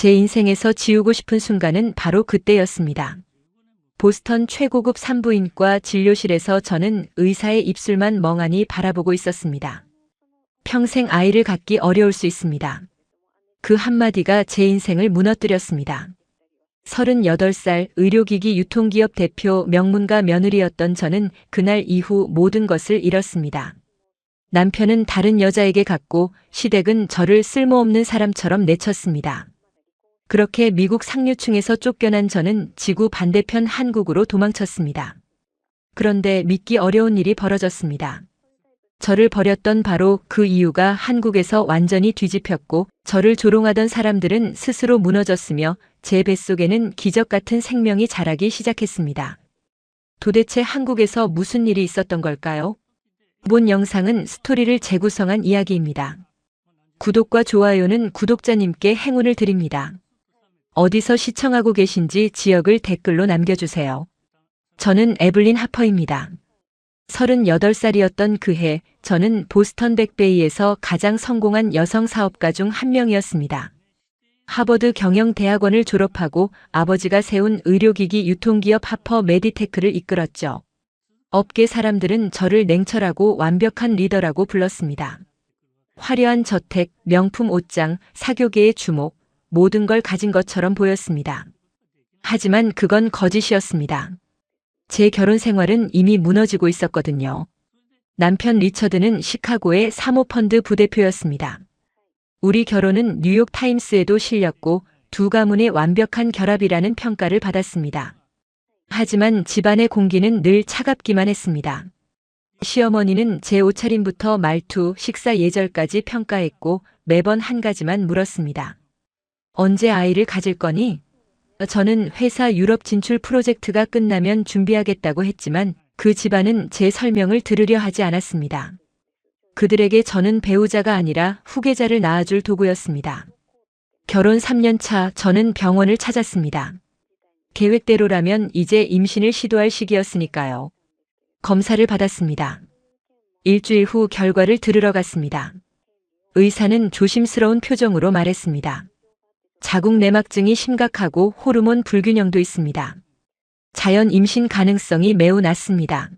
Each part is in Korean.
제 인생에서 지우고 싶은 순간은 바로 그때였습니다. 보스턴 최고급 산부인과 진료실에서 저는 의사의 입술만 멍하니 바라보고 있었습니다. 평생 아이를 갖기 어려울 수 있습니다. 그 한마디가 제 인생을 무너뜨렸습니다. 38살 의료기기 유통기업 대표 명문가 며느리였던 저는 그날 이후 모든 것을 잃었습니다. 남편은 다른 여자에게 갔고 시댁은 저를 쓸모없는 사람처럼 내쳤습니다. 그렇게 미국 상류층에서 쫓겨난 저는 지구 반대편 한국으로 도망쳤습니다. 그런데 믿기 어려운 일이 벌어졌습니다. 저를 버렸던 바로 그 이유가 한국에서 완전히 뒤집혔고 저를 조롱하던 사람들은 스스로 무너졌으며 제 뱃속에는 기적 같은 생명이 자라기 시작했습니다. 도대체 한국에서 무슨 일이 있었던 걸까요? 본 영상은 스토리를 재구성한 이야기입니다. 구독과 좋아요는 구독자님께 행운을 드립니다. 어디서 시청하고 계신지 지역을 댓글로 남겨주세요. 저는 에블린 하퍼입니다. 38살이었던 그해 저는 보스턴 백베이에서 가장 성공한 여성 사업가 중 한 명이었습니다. 하버드 경영대학원을 졸업하고 아버지가 세운 의료기기 유통기업 하퍼 메디테크를 이끌었죠. 업계 사람들은 저를 냉철하고 완벽한 리더라고 불렀습니다. 화려한 저택, 명품 옷장, 사교계의 주목, 모든 걸 가진 것처럼 보였습니다. 하지만 그건 거짓이었습니다. 제 결혼 생활은 이미 무너지고 있었거든요. 남편 리처드는 시카고의 사모펀드 부대표였습니다. 우리 결혼은 뉴욕 타임스에도 실렸고 두 가문의 완벽한 결합이라는 평가를 받았습니다. 하지만 집안의 공기는 늘 차갑기만 했습니다. 시어머니는 제 옷차림부터 말투, 식사 예절까지 평가했고 매번 한 가지만 물었습니다. 언제 아이를 가질 거니? 저는 회사 유럽 진출 프로젝트가 끝나면 준비하겠다고 했지만 그 집안은 제 설명을 들으려 하지 않았습니다. 그들에게 저는 배우자가 아니라 후계자를 낳아줄 도구였습니다. 결혼 3년 차 저는 병원을 찾았습니다. 계획대로라면 이제 임신을 시도할 시기였으니까요. 검사를 받았습니다. 일주일 후 결과를 들으러 갔습니다. 의사는 조심스러운 표정으로 말했습니다. 자궁 내막증이 심각하고 호르몬 불균형도 있습니다. 자연 임신 가능성이 매우 낮습니다.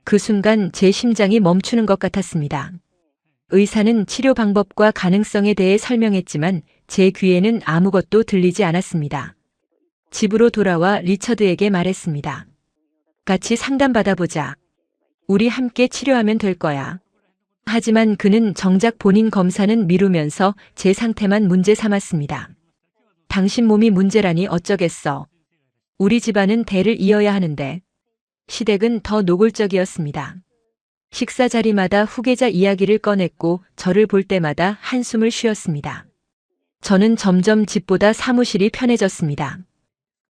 그 순간 제 심장이 멈추는 것 같았습니다. 의사는 치료 방법과 가능성에 대해 설명했지만 제 귀에는 아무것도 들리지 않았습니다. 집으로 돌아와 리처드에게 말했습니다. 같이 상담받아보자. 우리 함께 치료하면 될 거야. 하지만 그는 정작 본인 검사는 미루면서 제 상태만 문제 삼았습니다. 당신 몸이 문제라니 어쩌겠어. 우리 집안은 대를 이어야 하는데. 시댁은 더 노골적이었습니다. 식사 자리마다 후계자 이야기를 꺼냈고 저를 볼 때마다 한숨을 쉬었습니다. 저는 점점 집보다 사무실이 편해졌습니다.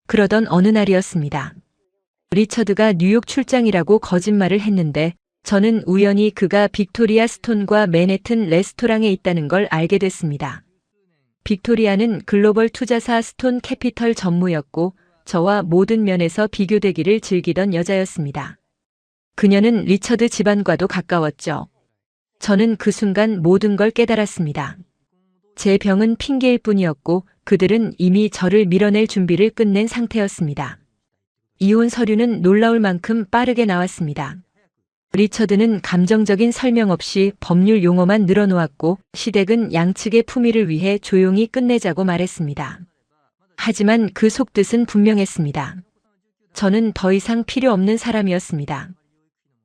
그러던 어느 날이었습니다. 리처드가 뉴욕 출장이라고 거짓말을 했는데 저는 우연히 그가 빅토리아 스톤과 맨해튼 레스토랑에 있다는 걸 알게 됐습니다. 빅토리아는 글로벌 투자사 스톤 캐피털 전무였고 저와 모든 면에서 비교되기를 즐기던 여자였습니다. 그녀는 리처드 집안과도 가까웠죠. 저는 그 순간 모든 걸 깨달았습니다. 제 병은 핑계일 뿐이었고 그들은 이미 저를 밀어낼 준비를 끝낸 상태였습니다. 이혼 서류는 놀라울 만큼 빠르게 나왔습니다. 리처드는 감정적인 설명 없이 법률 용어만 늘어놓았고 시댁은 양측의 품위를 위해 조용히 끝내자고 말했습니다. 하지만 그 속뜻은 분명했습니다. 저는 더 이상 필요 없는 사람이었습니다.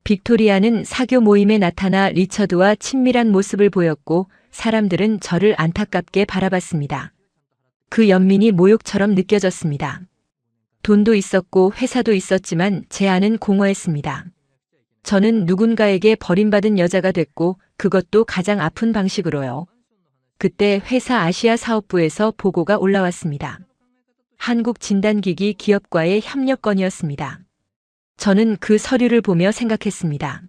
빅토리아는 사교 모임에 나타나 리처드와 친밀한 모습을 보였고 사람들은 저를 안타깝게 바라봤습니다. 그 연민이 모욕처럼 느껴졌습니다. 돈도 있었고 회사도 있었지만 제 안은 공허했습니다. 저는 누군가에게 버림받은 여자가 됐고 그것도 가장 아픈 방식으로요. 그때 회사 아시아 사업부에서 보고가 올라왔습니다. 한국진단기기 기업과의 협력 건이었습니다. 저는 그 서류를 보며 생각했습니다.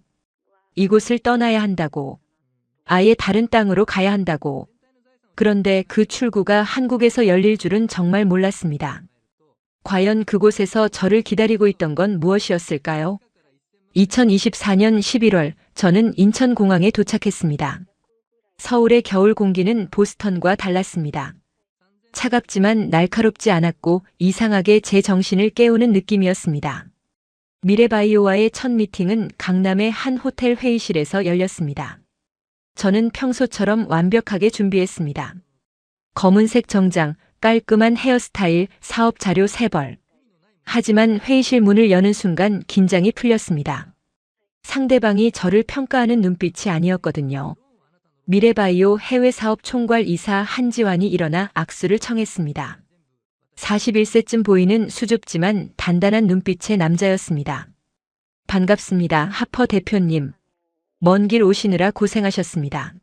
이곳을 떠나야 한다고. 아예 다른 땅으로 가야 한다고. 그런데 그 출구가 한국에서 열릴 줄은 정말 몰랐습니다. 과연 그곳에서 저를 기다리고 있던 건 무엇이었을까요? 2024년 11월 저는 인천공항에 도착했습니다. 서울의 겨울 공기는 보스턴과 달랐습니다. 차갑지만 날카롭지 않았고 이상하게 제 정신을 깨우는 느낌이었습니다. 미래바이오와의 첫 미팅은 강남의 한 호텔 회의실에서 열렸습니다. 저는 평소처럼 완벽하게 준비했습니다. 검은색 정장, 깔끔한 헤어스타일, 사업 자료 3벌. 하지만 회의실 문을 여는 순간 긴장이 풀렸습니다. 상대방이 저를 평가하는 눈빛이 아니었거든요. 미래바이오 해외사업 총괄 이사 한지환이 일어나 악수를 청했습니다. 41세쯤 보이는 수줍지만 단단한 눈빛의 남자였습니다. 반갑습니다, 하퍼 대표님. 먼 길 오시느라 고생하셨습니다.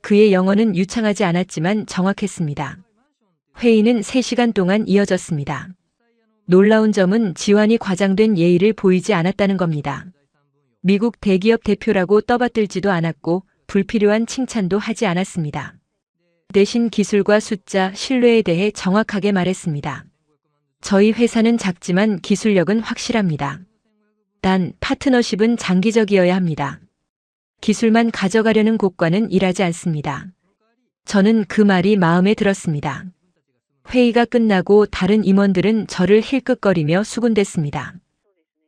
그의 영어는 유창하지 않았지만 정확했습니다. 회의는 3시간 동안 이어졌습니다. 놀라운 점은 지환이 과장된 예의를 보이지 않았다는 겁니다. 미국 대기업 대표라고 떠받들지도 않았고 불필요한 칭찬도 하지 않았습니다. 대신 기술과 숫자, 신뢰에 대해 정확하게 말했습니다. 저희 회사는 작지만 기술력은 확실합니다. 단 파트너십은 장기적이어야 합니다. 기술만 가져가려는 곳과는 일하지 않습니다. 저는 그 말이 마음에 들었습니다. 회의가 끝나고 다른 임원들은 저를 힐끗거리며 수군댔습니다.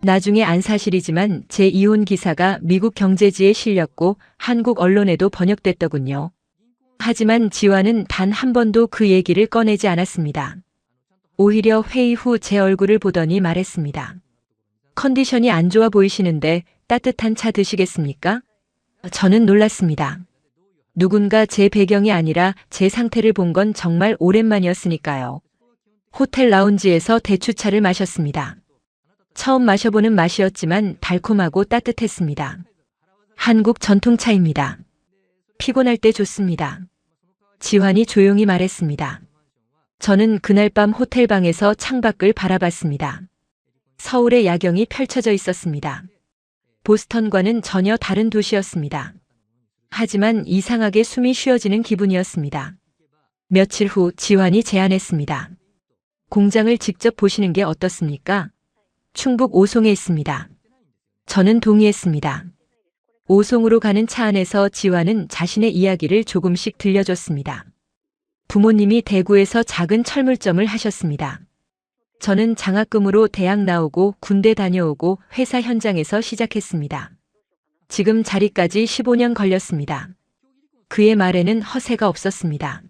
나중에 안 사실이지만 제 이혼 기사가 미국 경제지에 실렸고 한국 언론에도 번역됐더군요. 하지만 지환은 단 한 번도 그 얘기를 꺼내지 않았습니다. 오히려 회의 후 제 얼굴을 보더니 말했습니다. 컨디션이 안 좋아 보이시는데 따뜻한 차 드시겠습니까? 저는 놀랐습니다. 누군가 제 배경이 아니라 제 상태를 본 건 정말 오랜만이었으니까요. 호텔 라운지에서 대추차를 마셨습니다. 처음 마셔보는 맛이었지만 달콤하고 따뜻했습니다. 한국 전통차입니다. 피곤할 때 좋습니다. 지환이 조용히 말했습니다. 저는 그날 밤 호텔방에서 창밖을 바라봤습니다. 서울의 야경이 펼쳐져 있었습니다. 보스턴과는 전혀 다른 도시였습니다. 하지만 이상하게 숨이 쉬어지는 기분이었습니다. 며칠 후 지환이 제안했습니다. 공장을 직접 보시는 게 어떻습니까? 충북 오송에 있습니다. 저는 동의했습니다. 오송으로 가는 차 안에서 지환은 자신의 이야기를 조금씩 들려줬습니다. 부모님이 대구에서 작은 철물점을 하셨습니다. 저는 장학금으로 대학 나오고 군대 다녀오고 회사 현장에서 시작했습니다. 지금 자리까지 15년 걸렸습니다. 그의 말에는 허세가 없었습니다.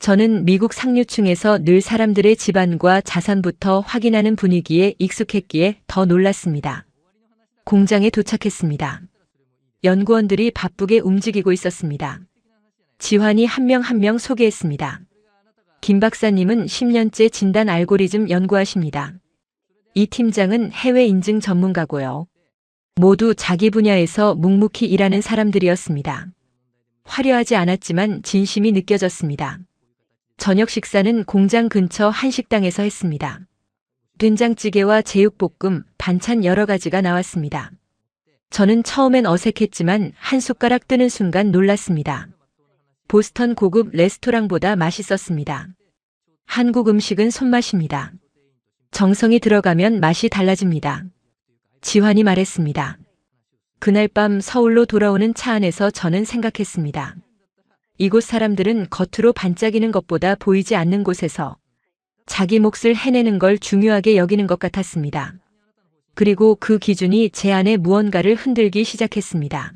저는 미국 상류층에서 늘 사람들의 집안과 자산부터 확인하는 분위기에 익숙했기에 더 놀랐습니다. 공장에 도착했습니다. 연구원들이 바쁘게 움직이고 있었습니다. 지환이 한 명 한 명 소개했습니다. 김 박사님은 10년째 진단 알고리즘 연구하십니다. 이 팀장은 해외 인증 전문가고요. 모두 자기 분야에서 묵묵히 일하는 사람들이었습니다. 화려하지 않았지만 진심이 느껴졌습니다. 저녁 식사는 공장 근처 한식당에서 했습니다. 된장찌개와 제육볶음, 반찬 여러 가지가 나왔습니다. 저는 처음엔 어색했지만 한 숟가락 뜨는 순간 놀랐습니다. 보스턴 고급 레스토랑보다 맛있었습니다. 한국 음식은 손맛입니다. 정성이 들어가면 맛이 달라집니다. 지환이 말했습니다. 그날 밤 서울로 돌아오는 차 안에서 저는 생각했습니다. 이곳 사람들은 겉으로 반짝이는 것보다 보이지 않는 곳에서 자기 몫을 해내는 걸 중요하게 여기는 것 같았습니다. 그리고 그 기준이 제 안에 무언가를 흔들기 시작했습니다.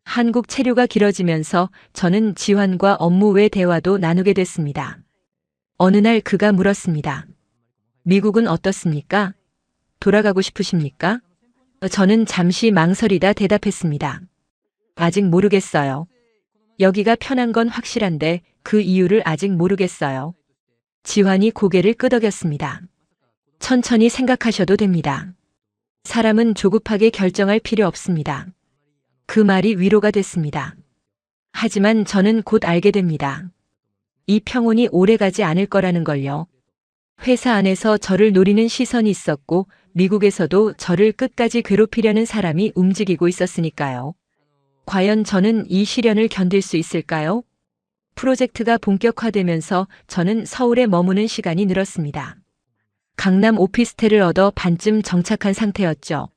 한국 체류가 길어지면서 저는 지환과 업무 외 대화도 나누게 됐습니다. 어느 날 그가 물었습니다. 미국은 어떻습니까? 돌아가고 싶으십니까? 저는 잠시 망설이다 대답했습니다. 아직 모르겠어요. 여기가 편한 건 확실한데 그 이유를 아직 모르겠어요. 지환이 고개를 끄덕였습니다. 천천히 생각하셔도 됩니다. 사람은 조급하게 결정할 필요 없습니다. 그 말이 위로가 됐습니다. 하지만 저는 곧 알게 됩니다. 이 평온이 오래가지 않을 거라는 걸요. 회사 안에서 저를 노리는 시선이 있었고 미국에서도 저를 끝까지 괴롭히려는 사람이 움직이고 있었으니까요. 과연 저는 이 시련을 견딜 수 있을까요? 프로젝트가 본격화되면서 저는 서울에 머무는 시간이 늘었습니다. 강남 오피스텔을 얻어 반쯤 정착한 상태였죠.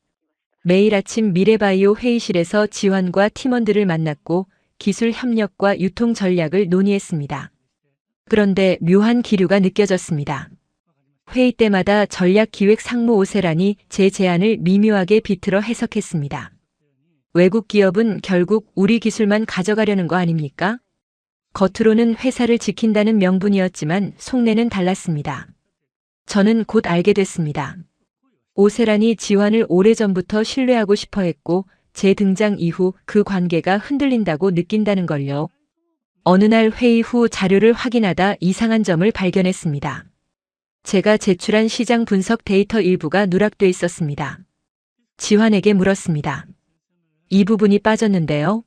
매일 아침 미래바이오 회의실에서 지환과 팀원들을 만났고 기술 협력과 유통 전략을 논의했습니다. 그런데 묘한 기류가 느껴졌습니다. 회의 때마다 전략기획 상무 오세란이 제 제안을 미묘하게 비틀어 해석했습니다. 외국 기업은 결국 우리 기술만 가져가려는 거 아닙니까? 겉으로는 회사를 지킨다는 명분이었지만 속내는 달랐습니다. 저는 곧 알게 됐습니다. 오세란이 지환을 오래전부터 신뢰하고 싶어 했고 제 등장 이후 그 관계가 흔들린다고 느낀다는 걸요. 어느 날 회의 후 자료를 확인하다 이상한 점을 발견했습니다. 제가 제출한 시장 분석 데이터 일부가 누락돼 있었습니다. 지환에게 물었습니다. 이 부분이 빠졌는데요.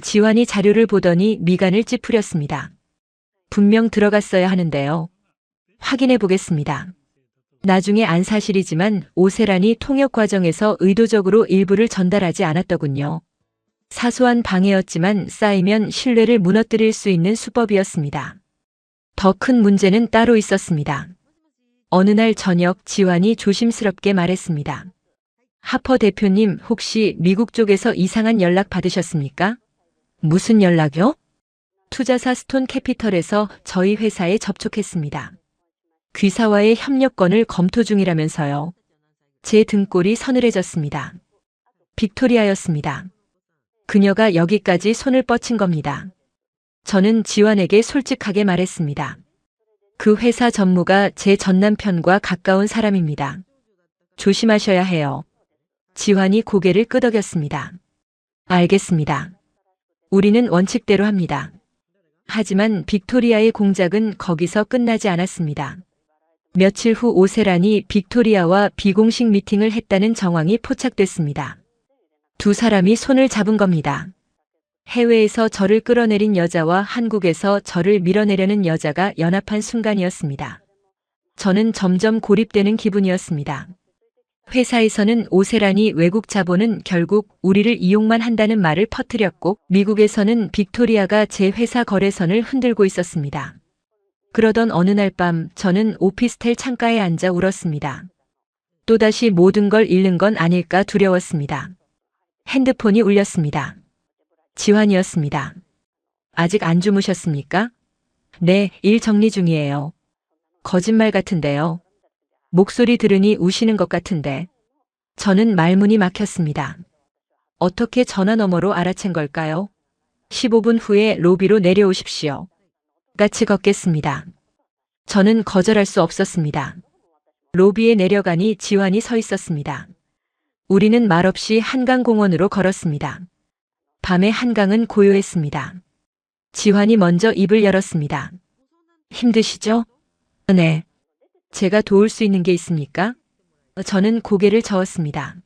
지환이 자료를 보더니 미간을 찌푸렸습니다. 분명 들어갔어야 하는데요. 확인해 보겠습니다. 나중에 안 사실이지만 오세란이 통역 과정에서 의도적으로 일부를 전달하지 않았더군요. 사소한 방해였지만 쌓이면 신뢰를 무너뜨릴 수 있는 수법이었습니다. 더 큰 문제는 따로 있었습니다. 어느 날 저녁 지환이 조심스럽게 말했습니다. 하퍼 대표님 혹시 미국 쪽에서 이상한 연락 받으셨습니까? 무슨 연락요? 투자사 스톤 캐피털에서 저희 회사에 접촉했습니다. 귀사와의 협력권을 검토 중이라면서요. 제 등골이 서늘해졌습니다. 빅토리아였습니다. 그녀가 여기까지 손을 뻗친 겁니다. 저는 지환에게 솔직하게 말했습니다. 그 회사 전무가 제 전남편과 가까운 사람입니다. 조심하셔야 해요. 지환이 고개를 끄덕였습니다. 알겠습니다. 우리는 원칙대로 합니다. 하지만 빅토리아의 공작은 거기서 끝나지 않았습니다. 며칠 후 오세란이 빅토리아와 비공식 미팅을 했다는 정황이 포착됐습니다. 두 사람이 손을 잡은 겁니다. 해외에서 저를 끌어내린 여자와 한국에서 저를 밀어내려는 여자가 연합한 순간이었습니다. 저는 점점 고립되는 기분이었습니다. 회사에서는 오세란이 외국 자본은 결국 우리를 이용만 한다는 말을 퍼뜨렸고 미국에서는 빅토리아가 제 회사 거래선을 흔들고 있었습니다. 그러던 어느 날 밤 저는 오피스텔 창가에 앉아 울었습니다. 또다시 모든 걸 잃는 건 아닐까 두려웠습니다. 핸드폰이 울렸습니다. 지환이었습니다. 아직 안 주무셨습니까? 네, 일 정리 중이에요. 거짓말 같은데요. 목소리 들으니 우시는 것 같은데. 저는 말문이 막혔습니다. 어떻게 전화 너머로 알아챈 걸까요? 15분 후에 로비로 내려오십시오. 같이 걷겠습니다. 저는 거절할 수 없었습니다. 로비에 내려가니 지환이 서 있었습니다. 우리는 말없이 한강공원으로 걸었습니다. 밤의 한강은 고요했습니다. 지환이 먼저 입을 열었습니다. 힘드시죠? 네. 제가 도울 수 있는 게 있습니까? 저는 고개를 저었습니다.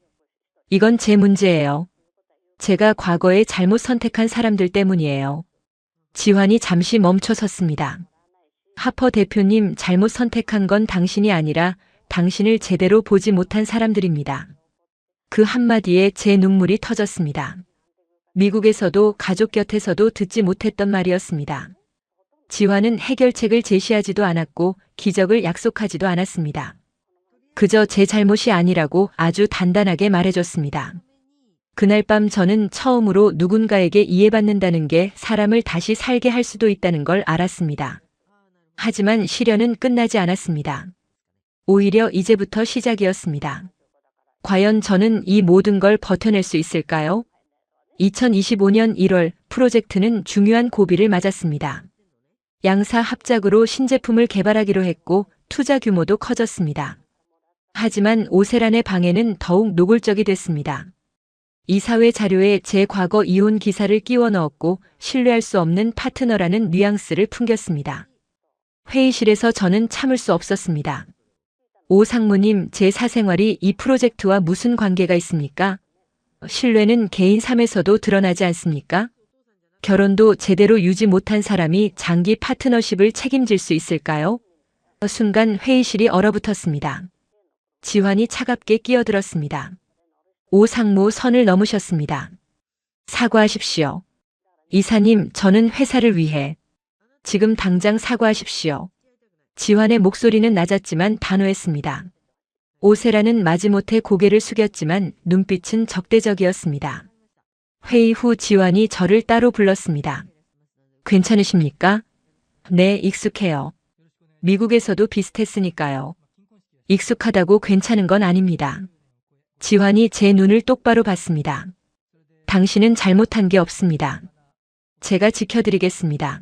이건 제 문제예요. 제가 과거에 잘못 선택한 사람들 때문이에요. 지환이 잠시 멈춰 섰습니다. 하퍼 대표님, 잘못 선택한 건 당신이 아니라 당신을 제대로 보지 못한 사람들입니다. 그 한마디에 제 눈물이 터졌습니다. 미국에서도 가족 곁에서도 듣지 못했던 말이었습니다. 지환은 해결책을 제시하지도 않았고 기적을 약속하지도 않았습니다. 그저 제 잘못이 아니라고 아주 단단하게 말해줬습니다. 그날 밤 저는 처음으로 누군가에게 이해받는다는 게 사람을 다시 살게 할 수도 있다는 걸 알았습니다. 하지만 시련은 끝나지 않았습니다. 오히려 이제부터 시작이었습니다. 과연 저는 이 모든 걸 버텨낼 수 있을까요? 2025년 1월 프로젝트는 중요한 고비를 맞았습니다. 양사 합작으로 신제품을 개발하기로 했고 투자 규모도 커졌습니다. 하지만 오세란의 방해는 더욱 노골적이 됐습니다. 이사회 자료에 제 과거 이혼 기사를 끼워 넣었고 신뢰할 수 없는 파트너라는 뉘앙스를 풍겼습니다. 회의실에서 저는 참을 수 없었습니다. 오 상무님, 제 사생활이 이 프로젝트와 무슨 관계가 있습니까? 신뢰는 개인 삶에서도 드러나지 않습니까? 결혼도 제대로 유지 못한 사람이 장기 파트너십을 책임질 수 있을까요? 순간 회의실이 얼어붙었습니다. 지환이 차갑게 끼어들었습니다. 오 상무, 선을 넘으셨습니다. 사과하십시오. 이사님, 저는 회사를 위해. 지금 당장 사과하십시오. 지환의 목소리는 낮았지만 단호했습니다. 오세라는 마지못해 고개를 숙였지만 눈빛은 적대적이었습니다. 회의 후 지환이 저를 따로 불렀습니다. 괜찮으십니까? 네, 익숙해요. 미국에서도 비슷했으니까요. 익숙하다고 괜찮은 건 아닙니다. 지환이 제 눈을 똑바로 봤습니다. 당신은 잘못한 게 없습니다. 제가 지켜드리겠습니다.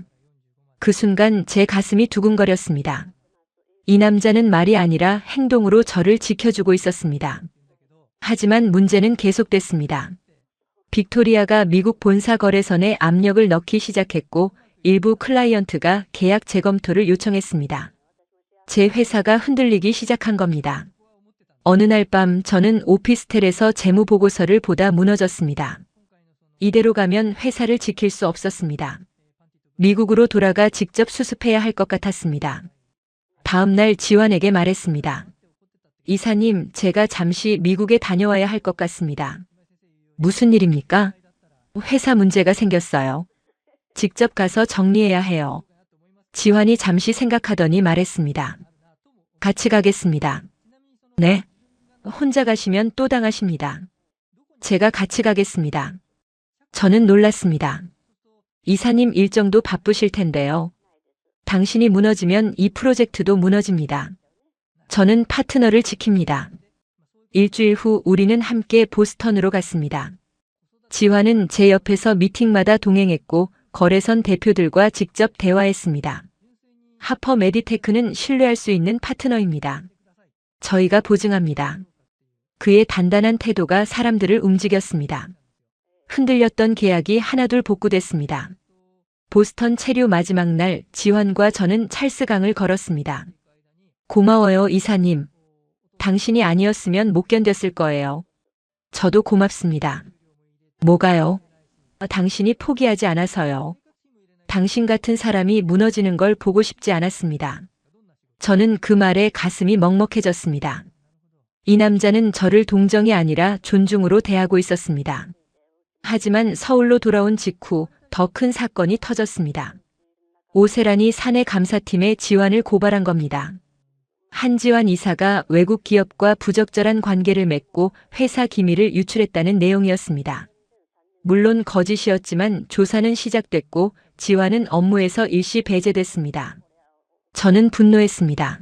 그 순간 제 가슴이 두근거렸습니다. 이 남자는 말이 아니라 행동으로 저를 지켜주고 있었습니다. 하지만 문제는 계속됐습니다. 빅토리아가 미국 본사 거래선에 압력을 넣기 시작했고 일부 클라이언트가 계약 재검토를 요청했습니다. 제 회사가 흔들리기 시작한 겁니다. 어느 날 밤 저는 오피스텔에서 재무보고서를 보다 무너졌습니다. 이대로 가면 회사를 지킬 수 없었습니다. 미국으로 돌아가 직접 수습해야 할 것 같았습니다. 다음 날 지환에게 말했습니다. 이사님, 제가 잠시 미국에 다녀와야 할 것 같습니다. 무슨 일입니까? 회사 문제가 생겼어요. 직접 가서 정리해야 해요. 지환이 잠시 생각하더니 말했습니다. 같이 가겠습니다. 네. 혼자 가시면 또 당하십니다. 제가 같이 가겠습니다. 저는 놀랐습니다. 이사님 일정도 바쁘실 텐데요. 당신이 무너지면 이 프로젝트도 무너집니다. 저는 파트너를 지킵니다. 일주일 후 우리는 함께 보스턴으로 갔습니다. 지환은 제 옆에서 미팅마다 동행했고 거래선 대표들과 직접 대화했습니다. 하퍼 메디테크는 신뢰할 수 있는 파트너입니다. 저희가 보증합니다. 그의 단단한 태도가 사람들을 움직였습니다. 흔들렸던 계약이 하나둘 복구됐습니다. 보스턴 체류 마지막 날 지환과 저는 찰스강을 걸었습니다. 고마워요, 이사님. 당신이 아니었으면 못 견뎠을 거예요. 저도 고맙습니다. 뭐가요? 당신이 포기하지 않아서요. 당신 같은 사람이 무너지는 걸 보고 싶지 않았습니다. 저는 그 말에 가슴이 먹먹해졌습니다. 이 남자는 저를 동정이 아니라 존중으로 대하고 있었습니다. 하지만 서울로 돌아온 직후 더 큰 사건이 터졌습니다. 오세란이 사내 감사팀에 지환을 고발한 겁니다. 한지환 이사가 외국 기업과 부적절한 관계를 맺고 회사 기밀을 유출했다는 내용이었습니다. 물론 거짓이었지만 조사는 시작됐고 지환은 업무에서 일시 배제됐습니다. 저는 분노했습니다.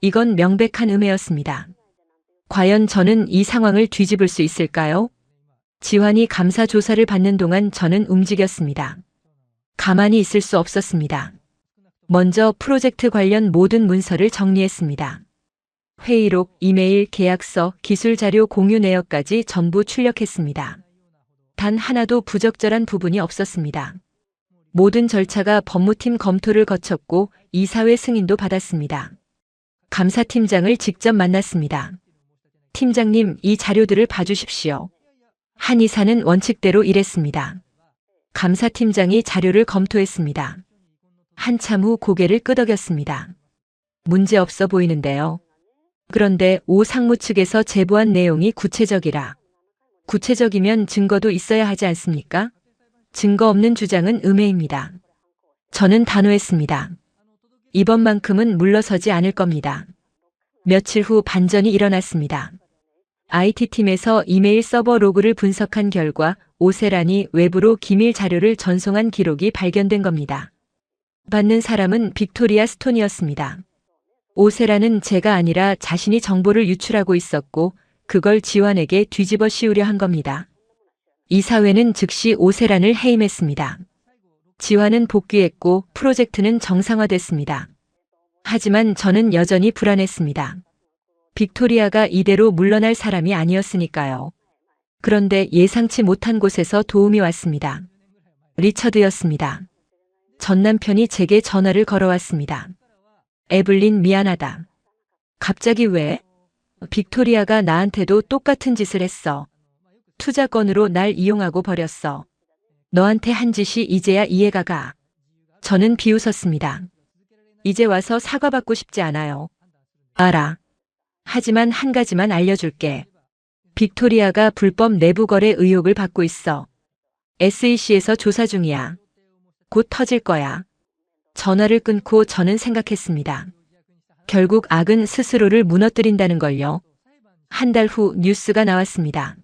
이건 명백한 음해였습니다. 과연 저는 이 상황을 뒤집을 수 있을까요? 지환이 감사 조사를 받는 동안 저는 움직였습니다. 가만히 있을 수 없었습니다. 먼저 프로젝트 관련 모든 문서를 정리했습니다. 회의록, 이메일, 계약서, 기술 자료 공유 내역까지 전부 출력했습니다. 단 하나도 부적절한 부분이 없었습니다. 모든 절차가 법무팀 검토를 거쳤고 이사회 승인도 받았습니다. 감사팀장을 직접 만났습니다. 팀장님, 이 자료들을 봐주십시오. 한 이사는 원칙대로 일했습니다. 감사팀장이 자료를 검토했습니다. 한참 후 고개를 끄덕였습니다. 문제없어 보이는데요. 그런데 오 상무 측에서 제보한 내용이 구체적이라. 구체적이면 증거도 있어야 하지 않습니까? 증거 없는 주장은 음해입니다. 저는 단호했습니다. 이번만큼은 물러서지 않을 겁니다. 며칠 후 반전이 일어났습니다. IT팀에서 이메일 서버 로그를 분석한 결과 오세란이 외부로 기밀 자료를 전송한 기록이 발견된 겁니다. 받는 사람은 빅토리아 스톤이었습니다. 오세란은 제가 아니라 자신이 정보를 유출하고 있었고 그걸 지환에게 뒤집어 씌우려 한 겁니다. 이사회는 즉시 오세란을 해임했습니다. 지환은 복귀했고 프로젝트는 정상화됐습니다. 하지만 저는 여전히 불안했습니다. 빅토리아가 이대로 물러날 사람이 아니었으니까요. 그런데 예상치 못한 곳에서 도움이 왔습니다. 리처드였습니다. 전 남편이 제게 전화를 걸어왔습니다. 에블린, 미안하다. 갑자기 왜? 빅토리아가 나한테도 똑같은 짓을 했어. 투자건으로 날 이용하고 버렸어. 너한테 한 짓이 이제야 이해가 가. 저는 비웃었습니다. 이제 와서 사과받고 싶지 않아요. 알아. 하지만 한 가지만 알려줄게. 빅토리아가 불법 내부 거래 의혹을 받고 있어. SEC에서 조사 중이야. 곧 터질 거야. 전화를 끊고 저는 생각했습니다. 결국 악은 스스로를 무너뜨린다는 걸요. 한 달 후 뉴스가 나왔습니다.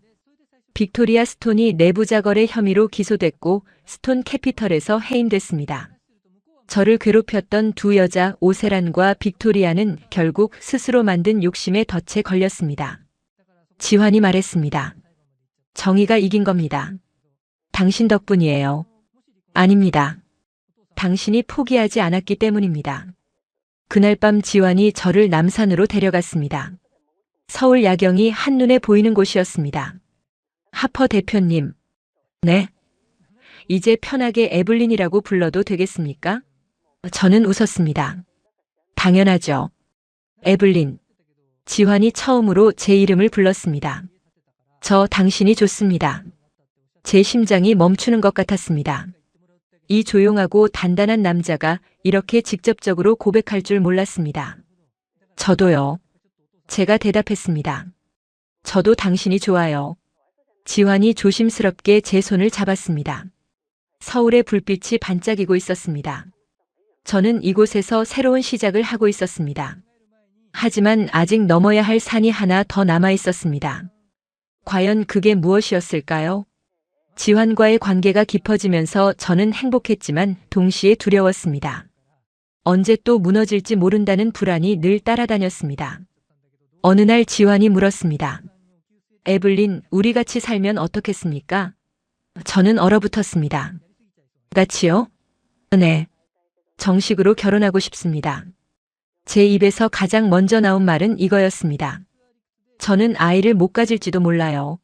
빅토리아 스톤이 내부자 거래 혐의로 기소됐고 스톤 캐피털에서 해임됐습니다. 저를 괴롭혔던 두 여자 오세란과 빅토리아는 결국 스스로 만든 욕심에 덫에 걸렸습니다. 지환이 말했습니다. 정의가 이긴 겁니다. 당신 덕분이에요. 아닙니다. 당신이 포기하지 않았기 때문입니다. 그날 밤 지환이 저를 남산으로 데려갔습니다. 서울 야경이 한눈에 보이는 곳이었습니다. 하퍼 대표님. 네. 이제 편하게 에블린이라고 불러도 되겠습니까? 저는 웃었습니다. 당연하죠. 에블린. 지환이 처음으로 제 이름을 불렀습니다. 저 당신이 좋습니다. 제 심장이 멈추는 것 같았습니다. 이 조용하고 단단한 남자가 이렇게 직접적으로 고백할 줄 몰랐습니다. 저도요. 제가 대답했습니다. 저도 당신이 좋아요. 지환이 조심스럽게 제 손을 잡았습니다. 서울의 불빛이 반짝이고 있었습니다. 저는 이곳에서 새로운 시작을 하고 있었습니다. 하지만 아직 넘어야 할 산이 하나 더 남아 있었습니다. 과연 그게 무엇이었을까요? 지환과의 관계가 깊어지면서 저는 행복했지만 동시에 두려웠습니다. 언제 또 무너질지 모른다는 불안이 늘 따라다녔습니다. 어느 날 지환이 물었습니다. 에블린, 우리 같이 살면 어떻겠습니까? 저는 얼어붙었습니다. 같이요? 네. 정식으로 결혼하고 싶습니다. 제 입에서 가장 먼저 나온 말은 이거였습니다. 저는 아이를 못 가질지도 몰라요.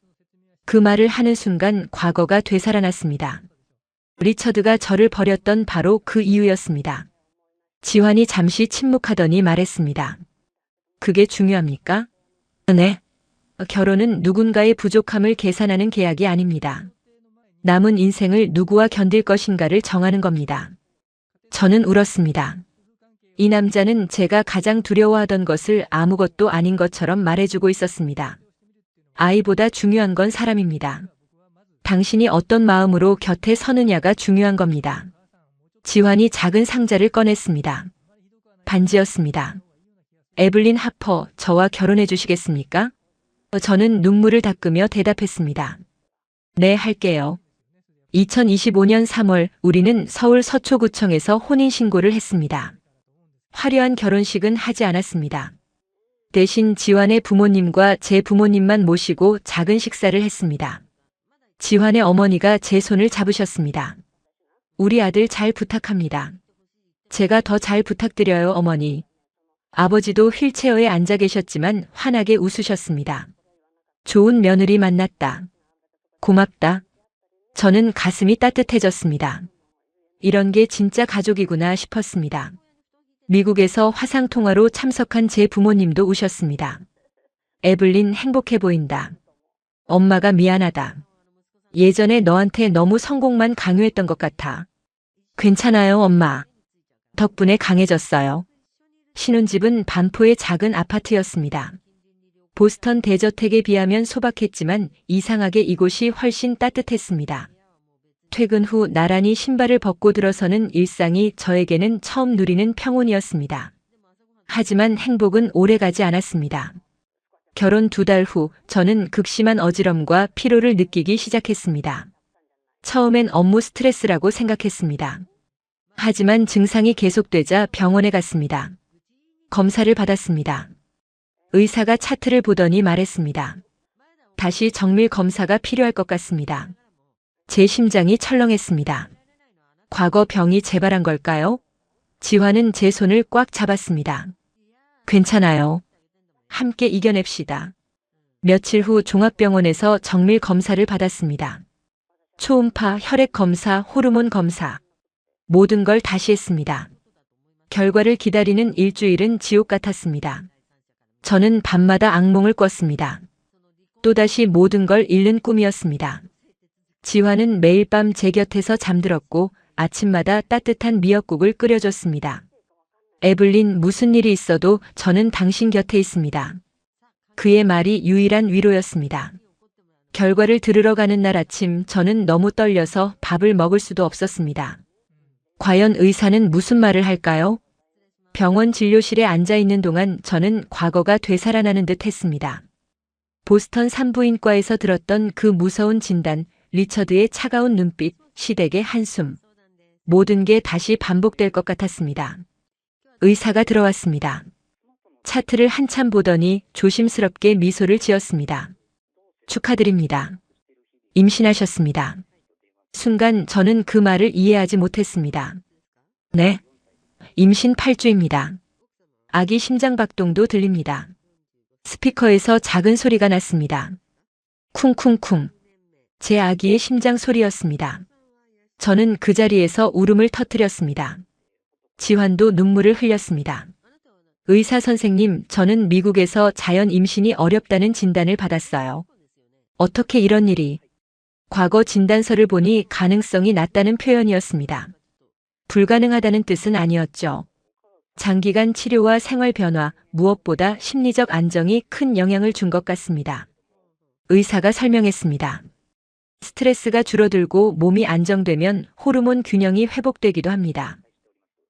그 말을 하는 순간 과거가 되살아났습니다. 리처드가 저를 버렸던 바로 그 이유였습니다. 지환이 잠시 침묵하더니 말했습니다. 그게 중요합니까? 네. 결혼은 누군가의 부족함을 계산하는 계약이 아닙니다. 남은 인생을 누구와 견딜 것인가를 정하는 겁니다. 저는 울었습니다. 이 남자는 제가 가장 두려워하던 것을 아무것도 아닌 것처럼 말해주고 있었습니다. 아이보다 중요한 건 사람입니다. 당신이 어떤 마음으로 곁에 서느냐가 중요한 겁니다. 지환이 작은 상자를 꺼냈습니다. 반지였습니다. 에블린 하퍼, 저와 결혼해 주시겠습니까? 저는 눈물을 닦으며 대답했습니다. 네, 할게요. 2025년 3월 우리는 서울 서초구청에서 혼인신고를 했습니다. 화려한 결혼식은 하지 않았습니다. 대신 지환의 부모님과 제 부모님만 모시고 작은 식사를 했습니다. 지환의 어머니가 제 손을 잡으셨습니다. 우리 아들 잘 부탁합니다. 제가 더 잘 부탁드려요, 어머니. 아버지도 휠체어에 앉아 계셨지만 환하게 웃으셨습니다. 좋은 며느리 만났다. 고맙다. 저는 가슴이 따뜻해졌습니다. 이런 게 진짜 가족이구나 싶었습니다. 미국에서 화상통화로 참석한 제 부모님도 우셨습니다. 에블린 행복해 보인다. 엄마가 미안하다. 예전에 너한테 너무 성공만 강요했던 것 같아. 괜찮아요, 엄마. 덕분에 강해졌어요. 신혼집은 반포의 작은 아파트였습니다. 보스턴 대저택에 비하면 소박했지만 이상하게 이곳이 훨씬 따뜻했습니다. 퇴근 후 나란히 신발을 벗고 들어서는 일상이 저에게는 처음 누리는 평온이었습니다. 하지만 행복은 오래가지 않았습니다. 결혼 2달 후 저는 극심한 어지럼과 피로를 느끼기 시작했습니다. 처음엔 업무 스트레스라고 생각했습니다. 하지만 증상이 계속되자 병원에 갔습니다. 검사를 받았습니다. 의사가 차트를 보더니 말했습니다. 다시 정밀 검사가 필요할 것 같습니다. 제 심장이 철렁했습니다. 과거 병이 재발한 걸까요? 지환은 제 손을 꽉 잡았습니다. 괜찮아요. 함께 이겨냅시다. 며칠 후 종합병원에서 정밀 검사를 받았습니다. 초음파, 혈액 검사, 호르몬 검사. 모든 걸 다시 했습니다. 결과를 기다리는 일주일은 지옥 같았습니다. 저는 밤마다 악몽을 꿨습니다. 또다시 모든 걸 잃는 꿈이었습니다. 지환은 매일 밤 제 곁에서 잠들었고 아침마다 따뜻한 미역국을 끓여줬습니다. 에블린, 무슨 일이 있어도 저는 당신 곁에 있습니다. 그의 말이 유일한 위로였습니다. 결과를 들으러 가는 날 아침 저는 너무 떨려서 밥을 먹을 수도 없었습니다. 과연 의사는 무슨 말을 할까요? 병원 진료실에 앉아 있는 동안 저는 과거가 되살아나는 듯 했습니다. 보스턴 산부인과에서 들었던 그 무서운 진단, 리처드의 차가운 눈빛, 시댁의 한숨. 모든 게 다시 반복될 것 같았습니다. 의사가 들어왔습니다. 차트를 한참 보더니 조심스럽게 미소를 지었습니다. 축하드립니다. 임신하셨습니다. 순간 저는 그 말을 이해하지 못했습니다. 네. 임신 8주입니다. 아기 심장박동도 들립니다. 스피커에서 작은 소리가 났습니다. 쿵쿵쿵. 제 아기의 심장 소리였습니다. 저는 그 자리에서 울음을 터뜨렸습니다. 지환도 눈물을 흘렸습니다. 의사 선생님, 저는 미국에서 자연 임신이 어렵다는 진단을 받았어요. 어떻게 이런 일이? 과거 진단서를 보니 가능성이 낮다는 표현이었습니다. 불가능하다는 뜻은 아니었죠. 장기간 치료와 생활 변화, 무엇보다 심리적 안정이 큰 영향을 준 것 같습니다. 의사가 설명했습니다. 스트레스가 줄어들고 몸이 안정되면 호르몬 균형이 회복되기도 합니다.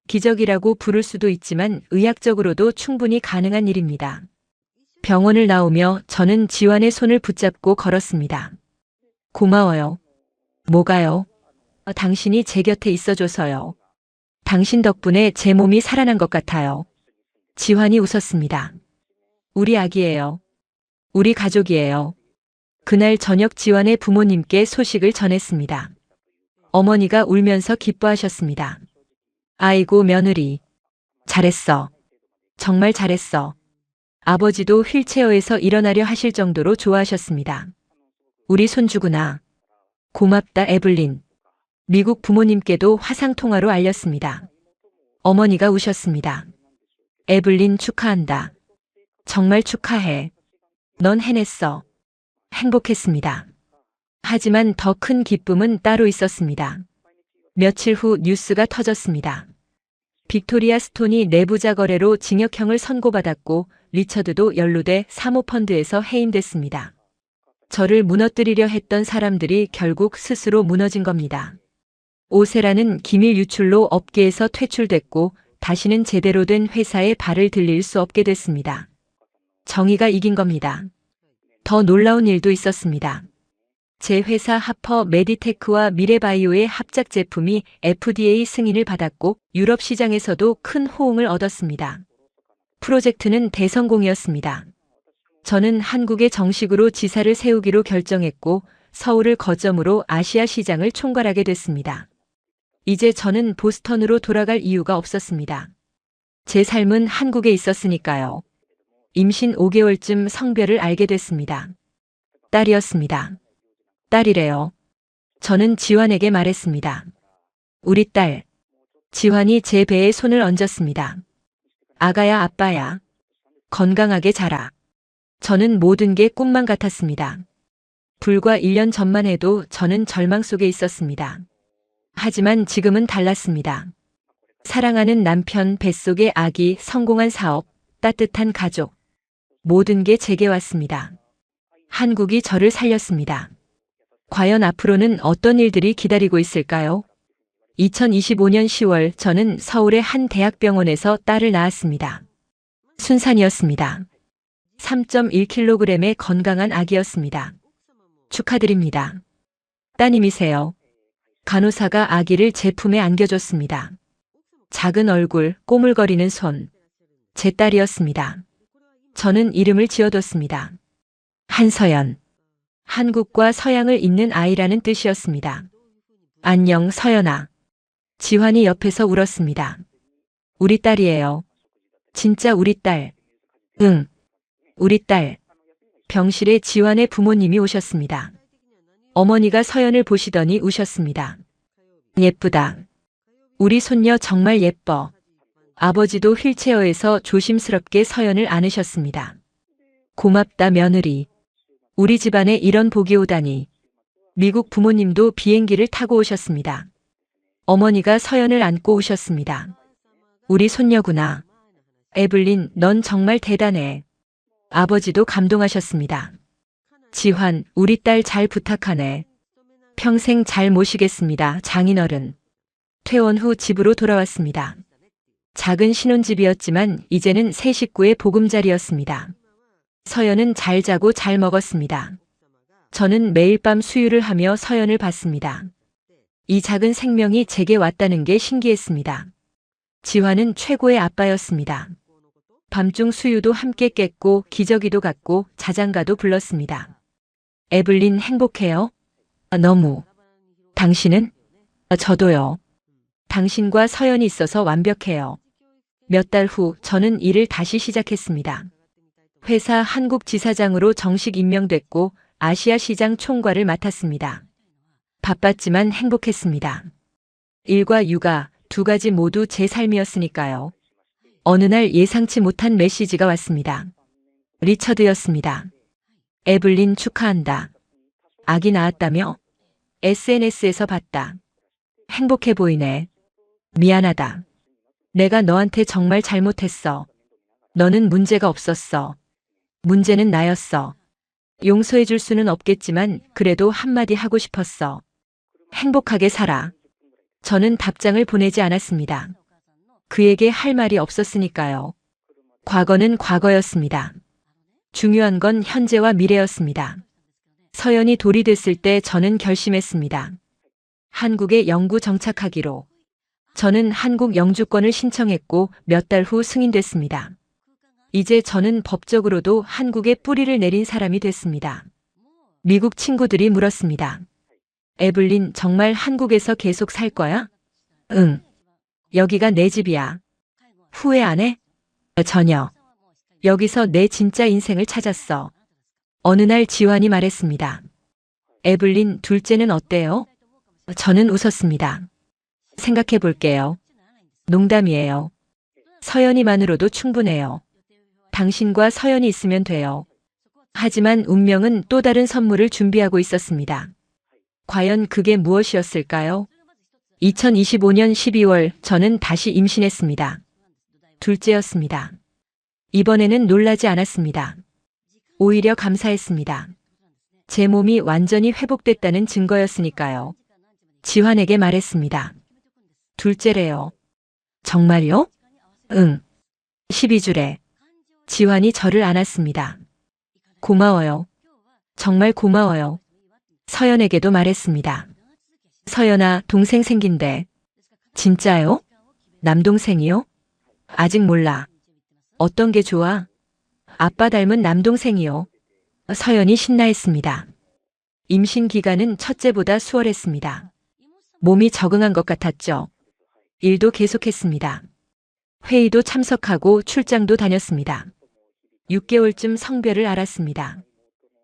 기적이라고 부를 수도 있지만 의학적으로도 충분히 가능한 일입니다. 병원을 나오며 저는 지환의 손을 붙잡고 걸었습니다. 고마워요. 뭐가요? 당신이 제 곁에 있어줘서요. 당신 덕분에 제 몸이 살아난 것 같아요. 지환이 웃었습니다. 우리 아기예요. 우리 가족이에요. 그날 저녁 지환의 부모님께 소식을 전했습니다. 어머니가 울면서 기뻐하셨습니다. 아이고 며느리. 잘했어. 정말 잘했어. 아버지도 휠체어에서 일어나려 하실 정도로 좋아하셨습니다. 우리 손주구나. 고맙다 에블린. 미국 부모님께도 화상통화로 알렸습니다. 어머니가 우셨습니다. 에블린 축하한다. 정말 축하해. 넌 해냈어. 행복했습니다. 하지만 더 큰 기쁨은 따로 있었습니다. 며칠 후 뉴스가 터졌습니다. 빅토리아 스톤이 내부자 거래로 징역형을 선고받았고 리처드도 연루돼 사모펀드에서 해임됐습니다. 저를 무너뜨리려 했던 사람들이 결국 스스로 무너진 겁니다. 오세라는 기밀 유출로 업계에서 퇴출됐고 다시는 제대로 된 회사에 발을 들릴 수 없게 됐습니다. 정의가 이긴 겁니다. 더 놀라운 일도 있었습니다. 제 회사 하퍼 메디테크와 미래바이오의 합작 제품이 FDA 승인을 받았고 유럽 시장에서도 큰 호응을 얻었습니다. 프로젝트는 대성공이었습니다. 저는 한국에 정식으로 지사를 세우기로 결정했고 서울을 거점으로 아시아 시장을 총괄하게 됐습니다. 이제 저는 보스턴으로 돌아갈 이유가 없었습니다. 제 삶은 한국에 있었으니까요. 임신 5개월쯤 성별을 알게 됐습니다. 딸이었습니다. 딸이래요. 저는 지환에게 말했습니다. 우리 딸. 지환이 제 배에 손을 얹었습니다. 아가야 아빠야. 건강하게 자라. 저는 모든 게 꿈만 같았습니다. 불과 1년 전만 해도 저는 절망 속에 있었습니다. 하지만 지금은 달랐습니다. 사랑하는 남편, 뱃속의 아기, 성공한 사업, 따뜻한 가족. 모든 게 제게 왔습니다. 한국이 저를 살렸습니다. 과연 앞으로는 어떤 일들이 기다리고 있을까요? 2025년 10월 저는 서울의 한 대학병원에서 딸을 낳았습니다. 순산이었습니다. 3.1kg의 건강한 아기였습니다. 축하드립니다. 따님이세요. 간호사가 아기를 제 품에 안겨줬습니다. 작은 얼굴, 꼬물거리는 손. 제 딸이었습니다. 저는 이름을 지어뒀습니다. 한서연. 한국과 서양을 잇는 아이라는 뜻이었습니다. 안녕 서연아. 지환이 옆에서 울었습니다. 우리 딸이에요. 진짜 우리 딸. 응. 우리 딸. 병실에 지환의 부모님이 오셨습니다. 어머니가 서연을 보시더니 우셨습니다. 예쁘다. 우리 손녀 정말 예뻐. 아버지도 휠체어에서 조심스럽게 서연을 안으셨습니다. 고맙다 며느리. 우리 집안에 이런 복이 오다니. 미국 부모님도 비행기를 타고 오셨습니다. 어머니가 서연을 안고 오셨습니다. 우리 손녀구나. 에블린, 넌 정말 대단해. 아버지도 감동하셨습니다. 지환, 우리 딸 잘 부탁하네. 평생 잘 모시겠습니다, 장인어른. 퇴원 후 집으로 돌아왔습니다. 작은 신혼집이었지만 이제는 새 식구의 보금자리였습니다. 서연은 잘 자고 잘 먹었습니다. 저는 매일 밤 수유를 하며 서연을 봤습니다. 이 작은 생명이 제게 왔다는 게 신기했습니다. 지환은 최고의 아빠였습니다. 밤중 수유도 함께 깼고 기저귀도 갔고 자장가도 불렀습니다. 에블린 행복해요? 너무. 당신은? 저도요. 당신과 서연이 있어서 완벽해요. 몇 달 후 저는 일을 다시 시작했습니다. 회사 한국지사장으로 정식 임명됐고 아시아 시장 총괄을 맡았습니다. 바빴지만 행복했습니다. 일과 육아 두 가지 모두 제 삶이었으니까요. 어느 날 예상치 못한 메시지가 왔습니다. 리처드였습니다. 에블린 축하한다. 아기 낳았다며? SNS에서 봤다. 행복해 보이네. 미안하다. 내가 너한테 정말 잘못했어. 너는 문제가 없었어. 문제는 나였어. 용서해 줄 수는 없겠지만 그래도 한마디 하고 싶었어. 행복하게 살아. 저는 답장을 보내지 않았습니다. 그에게 할 말이 없었으니까요. 과거는 과거였습니다. 중요한 건 현재와 미래였습니다. 서연이 돌이 됐을 때 저는 결심했습니다. 한국에 영구 정착하기로. 저는 한국 영주권을 신청했고 몇 달 후 승인됐습니다. 이제 저는 법적으로도 한국에 뿌리를 내린 사람이 됐습니다. 미국 친구들이 물었습니다. 에블린 정말 한국에서 계속 살 거야? 응. 여기가 내 집이야. 후회 안 해? 전혀. 여기서 내 진짜 인생을 찾았어. 어느 날 지환이 말했습니다. 에블린 둘째는 어때요? 저는 웃었습니다. 생각해 볼게요. 농담이에요. 서연이만으로도 충분해요. 당신과 서연이 있으면 돼요. 하지만 운명은 또 다른 선물을 준비하고 있었습니다. 과연 그게 무엇이었을까요? 2025년 12월 저는 다시 임신했습니다. 둘째였습니다. 이번에는 놀라지 않았습니다. 오히려 감사했습니다. 제 몸이 완전히 회복됐다는 증거였으니까요. 지환에게 말했습니다. 둘째래요. 정말요? 응. 12주래. 지환이 저를 안았습니다. 고마워요. 정말 고마워요. 서연에게도 말했습니다. 서연아, 동생 생긴대. 진짜요? 남동생이요? 아직 몰라. 어떤 게 좋아? 아빠 닮은 남동생이요. 서연이 신나했습니다. 임신 기간은 첫째보다 수월했습니다. 몸이 적응한 것 같았죠. 일도 계속했습니다. 회의도 참석하고 출장도 다녔습니다. 6개월쯤 성별을 알았습니다.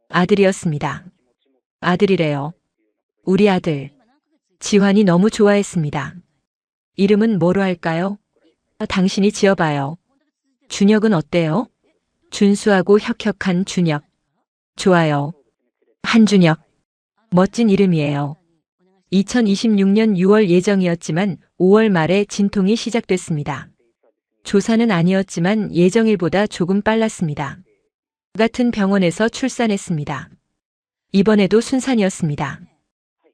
아들이었습니다. 아들이래요. 우리 아들. 지환이 너무 좋아했습니다. 이름은 뭐로 할까요? 당신이 지어봐요. 준혁은 어때요? 준수하고 혁혁한 준혁. 좋아요. 한준혁. 멋진 이름이에요. 2026년 6월 예정이었지만 5월 말에 진통이 시작됐습니다. 조사는 아니었지만 예정일보다 조금 빨랐습니다. 같은 병원에서 출산했습니다. 이번에도 순산이었습니다.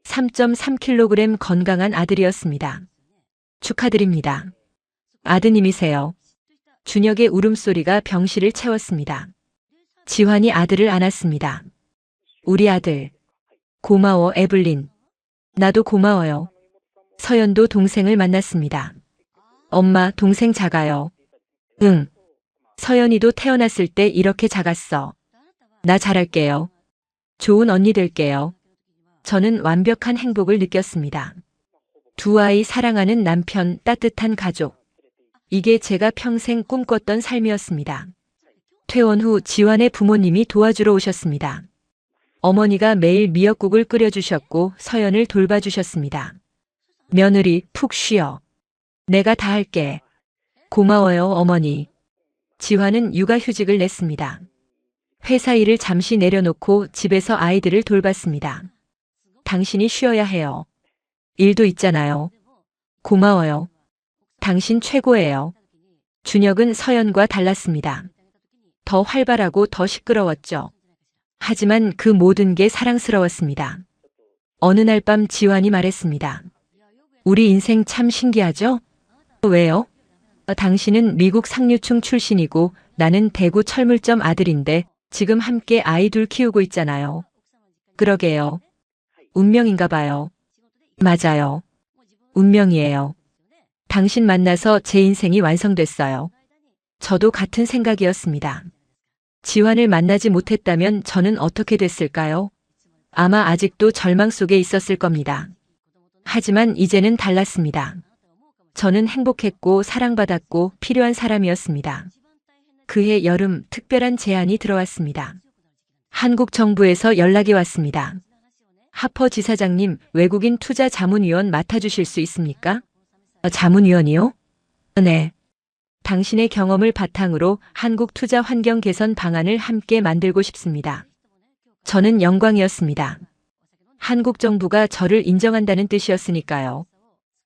3.3kg 건강한 아들이었습니다. 축하드립니다. 아드님이세요. 준혁의 울음소리가 병실을 채웠습니다. 지환이 아들을 안았습니다. 우리 아들. 고마워, 에블린. 나도 고마워요. 서연도 동생을 만났습니다. 엄마, 동생 작아요. 응. 서연이도 태어났을 때 이렇게 작았어. 나 잘할게요. 좋은 언니 될게요. 저는 완벽한 행복을 느꼈습니다. 두 아이 사랑하는 남편, 따뜻한 가족. 이게 제가 평생 꿈꿨던 삶이었습니다. 퇴원 후 지환의 부모님이 도와주러 오셨습니다. 어머니가 매일 미역국을 끓여주셨고 서연을 돌봐주셨습니다. 며느리, 푹 쉬어. 내가 다 할게. 고마워요, 어머니. 지환은 육아휴직을 냈습니다. 회사 일을 잠시 내려놓고 집에서 아이들을 돌봤습니다. 당신이 쉬어야 해요. 일도 있잖아요. 고마워요. 당신 최고예요. 준혁은 서연과 달랐습니다. 더 활발하고 더 시끄러웠죠. 하지만 그 모든 게 사랑스러웠습니다. 어느 날 밤 지환이 말했습니다. 우리 인생 참 신기하죠? 왜요? 당신은 미국 상류층 출신이고 나는 대구 철물점 아들인데 지금 함께 아이 둘 키우고 있잖아요. 그러게요. 운명인가 봐요. 맞아요. 운명이에요. 당신 만나서 제 인생이 완성됐어요. 저도 같은 생각이었습니다. 지환을 만나지 못했다면 저는 어떻게 됐을까요? 아마 아직도 절망 속에 있었을 겁니다. 하지만 이제는 달랐습니다. 저는 행복했고 사랑받았고 필요한 사람이었습니다. 그해 여름 특별한 제안이 들어왔습니다. 한국 정부에서 연락이 왔습니다. 하퍼 지사장님, 외국인 투자 자문위원 맡아주실 수 있습니까? 자문위원이요? 네. 당신의 경험을 바탕으로 한국 투자 환경 개선 방안을 함께 만들고 싶습니다. 저는 영광이었습니다. 한국 정부가 저를 인정한다는 뜻이었으니까요.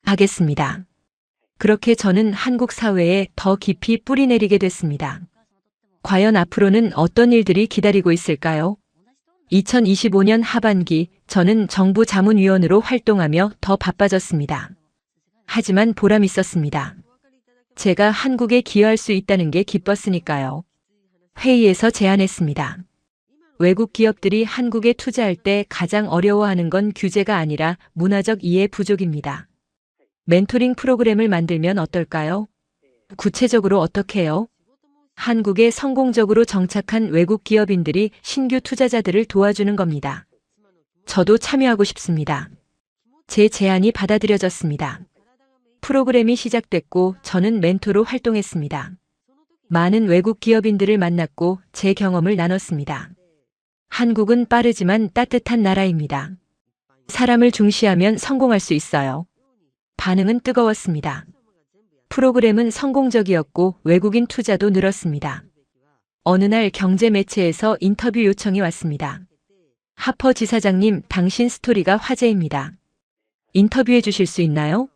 하겠습니다. 그렇게 저는 한국 사회에 더 깊이 뿌리내리게 됐습니다. 과연 앞으로는 어떤 일들이 기다리고 있을까요? 2025년 하반기 저는 정부 자문위원으로 활동하며 더 바빠졌습니다. 하지만 보람 있었습니다. 제가 한국에 기여할 수 있다는 게 기뻤으니까요. 회의에서 제안했습니다. 외국 기업들이 한국에 투자할 때 가장 어려워하는 건 규제가 아니라 문화적 이해 부족입니다. 멘토링 프로그램을 만들면 어떨까요? 구체적으로 어떻게 해요? 한국에 성공적으로 정착한 외국 기업인들이 신규 투자자들을 도와주는 겁니다. 저도 참여하고 싶습니다. 제 제안이 받아들여졌습니다. 프로그램이 시작됐고 저는 멘토로 활동했습니다. 많은 외국 기업인들을 만났고 제 경험을 나눴습니다. 한국은 빠르지만 따뜻한 나라입니다. 사람을 중시하면 성공할 수 있어요. 반응은 뜨거웠습니다. 프로그램은 성공적이었고 외국인 투자도 늘었습니다. 어느 날 경제 매체에서 인터뷰 요청이 왔습니다. 하퍼 지사장님, 당신 스토리가 화제입니다. 인터뷰해 주실 수 있나요?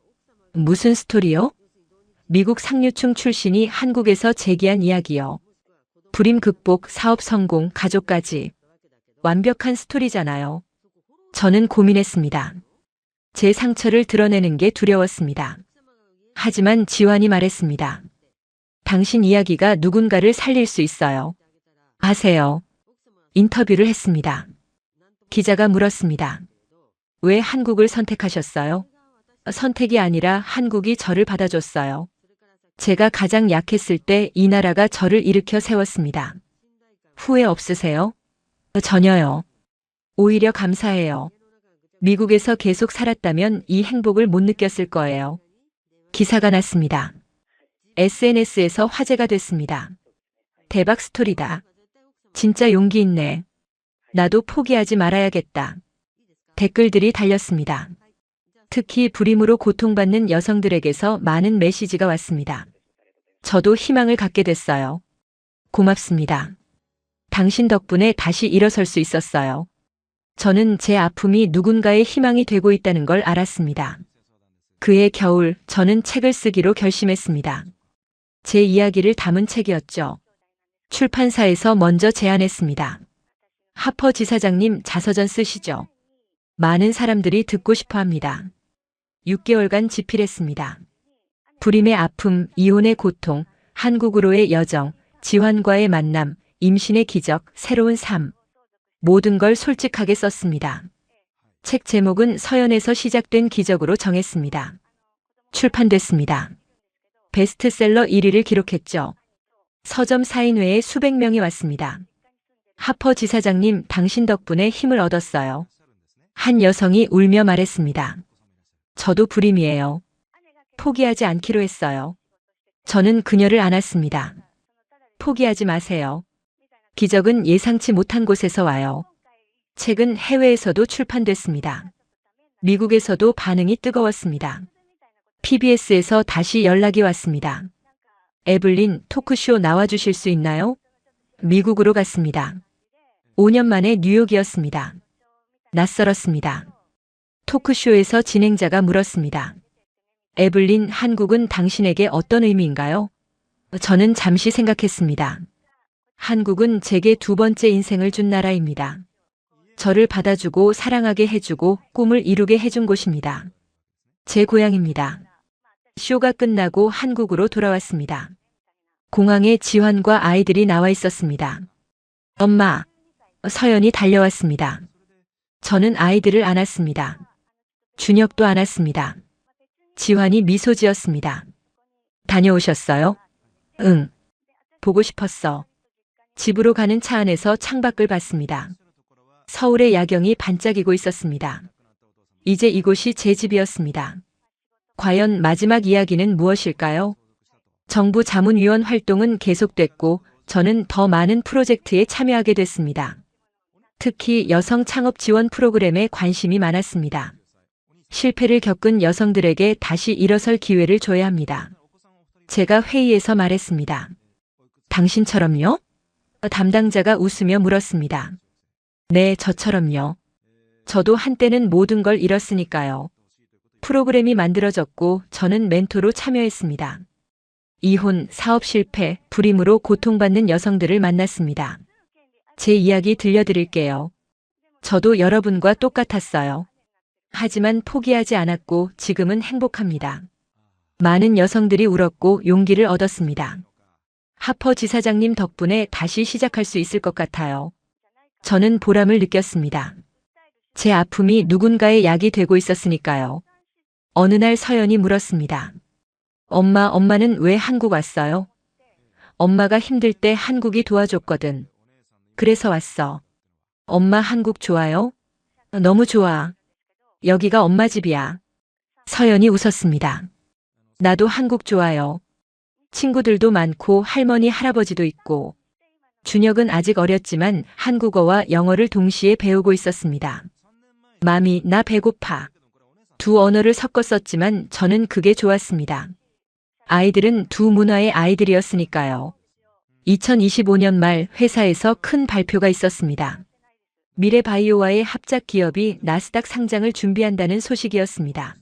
무슨 스토리요? 미국 상류층 출신이 한국에서 제기한 이야기요. 불임 극복, 사업 성공, 가족까지. 완벽한 스토리잖아요. 저는 고민했습니다. 제 상처를 드러내는 게 두려웠습니다. 하지만 지환이 말했습니다. 당신 이야기가 누군가를 살릴 수 있어요. 하세요. 인터뷰를 했습니다. 기자가 물었습니다. 왜 한국을 선택하셨어요? 선택이 아니라 한국이 저를 받아줬어요. 제가 가장 약했을 때 이 나라가 저를 일으켜 세웠습니다. 후회 없으세요? 전혀요. 오히려 감사해요. 미국에서 계속 살았다면 이 행복을 못 느꼈을 거예요. 기사가 났습니다. SNS에서 화제가 됐습니다. 대박 스토리다. 진짜 용기 있네. 나도 포기하지 말아야겠다. 댓글들이 달렸습니다. 특히 불임으로 고통받는 여성들에게서 많은 메시지가 왔습니다. 저도 희망을 갖게 됐어요. 고맙습니다. 당신 덕분에 다시 일어설 수 있었어요. 저는 제 아픔이 누군가의 희망이 되고 있다는 걸 알았습니다. 그해 겨울 저는 책을 쓰기로 결심했습니다. 제 이야기를 담은 책이었죠. 출판사에서 먼저 제안했습니다. 하퍼 지사장님, 자서전 쓰시죠. 많은 사람들이 듣고 싶어 합니다. 6개월간 집필했습니다. 불임의 아픔, 이혼의 고통, 한국으로의 여정, 지환과의 만남, 임신의 기적, 새로운 삶. 모든 걸 솔직하게 썼습니다. 책 제목은 서연에서 시작된 기적으로 정했습니다. 출판됐습니다. 베스트셀러 1위를 기록했죠. 서점 사인회에 수백 명이 왔습니다. 하퍼 지사장님, 당신 덕분에 힘을 얻었어요. 한 여성이 울며 말했습니다. 저도 불임이에요. 포기하지 않기로 했어요. 저는 그녀를 안았습니다. 포기하지 마세요. 기적은 예상치 못한 곳에서 와요. 책은 해외에서도 출판됐습니다. 미국에서도 반응이 뜨거웠습니다. PBS에서 다시 연락이 왔습니다. 에블린, 토크쇼 나와주실 수 있나요? 미국으로 갔습니다. 5년 만에 뉴욕이었습니다. 낯설었습니다. 토크쇼에서 진행자가 물었습니다. 에블린, 한국은 당신에게 어떤 의미인가요? 저는 잠시 생각했습니다. 한국은 제게 두 번째 인생을 준 나라입니다. 저를 받아주고 사랑하게 해주고 꿈을 이루게 해준 곳입니다. 제 고향입니다. 쇼가 끝나고 한국으로 돌아왔습니다. 공항에 지환과 아이들이 나와 있었습니다. 엄마, 서연이 달려왔습니다. 저는 아이들을 안았습니다. 준혁도 안 왔습니다. 지환이 미소 지었습니다. 다녀오셨어요? 응. 보고 싶었어. 집으로 가는 차 안에서 창밖을 봤습니다. 서울의 야경이 반짝이고 있었습니다. 이제 이곳이 제 집이었습니다. 과연 마지막 이야기는 무엇일까요? 정부 자문위원 활동은 계속됐고 저는 더 많은 프로젝트에 참여하게 됐습니다. 특히 여성 창업 지원 프로그램에 관심이 많았습니다. 실패를 겪은 여성들에게 다시 일어설 기회를 줘야 합니다. 제가 회의에서 말했습니다. 당신처럼요? 담당자가 웃으며 물었습니다. 네, 저처럼요. 저도 한때는 모든 걸 잃었으니까요. 프로그램이 만들어졌고 저는 멘토로 참여했습니다. 이혼, 사업 실패, 불임으로 고통받는 여성들을 만났습니다. 제 이야기 들려드릴게요. 저도 여러분과 똑같았어요. 하지만 포기하지 않았고 지금은 행복합니다. 많은 여성들이 울었고 용기를 얻었습니다. 하퍼 지사장님 덕분에 다시 시작할 수 있을 것 같아요. 저는 보람을 느꼈습니다. 제 아픔이 누군가의 약이 되고 있었으니까요. 어느 날 서연이 물었습니다. 엄마는 왜 한국 왔어요? 엄마가 힘들 때 한국이 도와줬거든. 그래서 왔어. 엄마 한국 좋아요? 너무 좋아. 여기가 엄마 집이야. 서연이 웃었습니다. 나도 한국 좋아요. 친구들도 많고 할머니, 할아버지도 있고. 준혁은 아직 어렸지만 한국어와 영어를 동시에 배우고 있었습니다. 마미, 나 배고파. 두 언어를 섞어 썼지만 저는 그게 좋았습니다. 아이들은 두 문화의 아이들이었으니까요. 2025년 말 회사에서 큰 발표가 있었습니다. 미래바이오와의 합작 기업이 나스닥 상장을 준비한다는 소식이었습니다.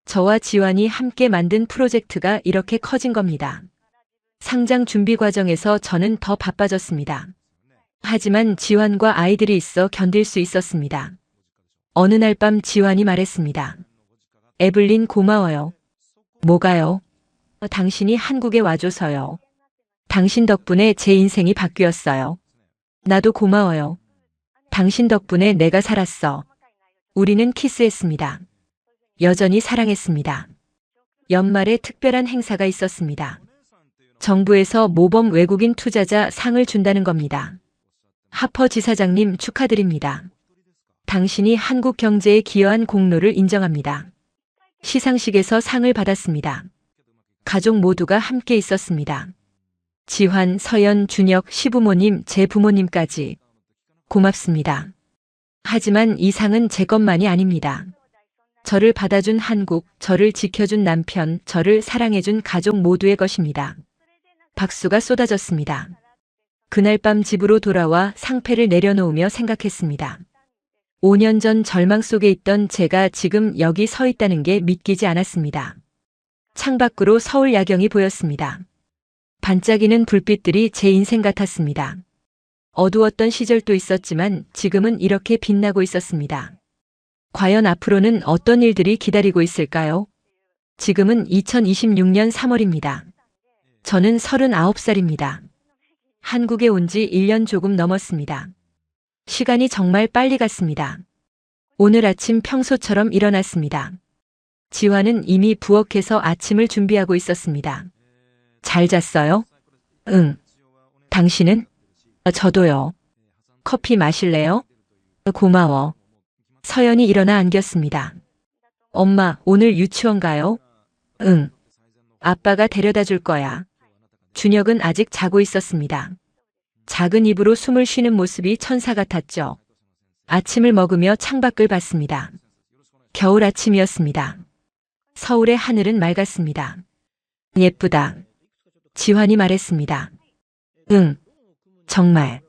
저와 지환이 함께 만든 프로젝트가 이렇게 커진 겁니다. 상장 준비 과정에서 저는 더 바빠졌습니다. 하지만 지환과 아이들이 있어 견딜 수 있었습니다. 어느 날 밤 지환이 말했습니다. 에블린 고마워요. 뭐가요? 당신이 한국에 와줘서요. 당신 덕분에 제 인생이 바뀌었어요. 나도 고마워요. 당신 덕분에 내가 살았어. 우리는 키스했습니다. 여전히 사랑했습니다. 연말에 특별한 행사가 있었습니다. 정부에서 모범 외국인 투자자 상을 준다는 겁니다. 하퍼 지사장님 축하드립니다. 당신이 한국 경제에 기여한 공로를 인정합니다. 시상식에서 상을 받았습니다. 가족 모두가 함께 있었습니다. 지환, 서연, 준혁, 시부모님, 제 부모님까지. 고맙습니다. 하지만 이 상은 제 것만이 아닙니다. 저를 받아준 한국, 저를 지켜준 남편, 저를 사랑해준 가족 모두의 것입니다. 박수가 쏟아졌습니다. 그날 밤 집으로 돌아와 상패를 내려놓으며 생각했습니다. 5년 전 절망 속에 있던 제가 지금 여기 서 있다는 게 믿기지 않았습니다. 창밖으로 서울 야경이 보였습니다. 반짝이는 불빛들이 제 인생 같았습니다. 어두웠던 시절도 있었지만 지금은 이렇게 빛나고 있었습니다. 과연 앞으로는 어떤 일들이 기다리고 있을까요? 지금은 2026년 3월입니다. 저는 39살입니다. 한국에 온 지 1년 조금 넘었습니다. 시간이 정말 빨리 갔습니다. 오늘 아침 평소처럼 일어났습니다. 지환은 이미 부엌에서 아침을 준비하고 있었습니다. 잘 잤어요? 응. 당신은? 저도요. 커피 마실래요? 고마워. 서연이 일어나 안겼습니다. 엄마, 오늘 유치원 가요? 응. 아빠가 데려다 줄 거야. 준혁은 아직 자고 있었습니다. 작은 입으로 숨을 쉬는 모습이 천사 같았죠. 아침을 먹으며 창밖을 봤습니다. 겨울 아침이었습니다. 서울의 하늘은 맑았습니다. 예쁘다. 지환이 말했습니다. 응. 정말.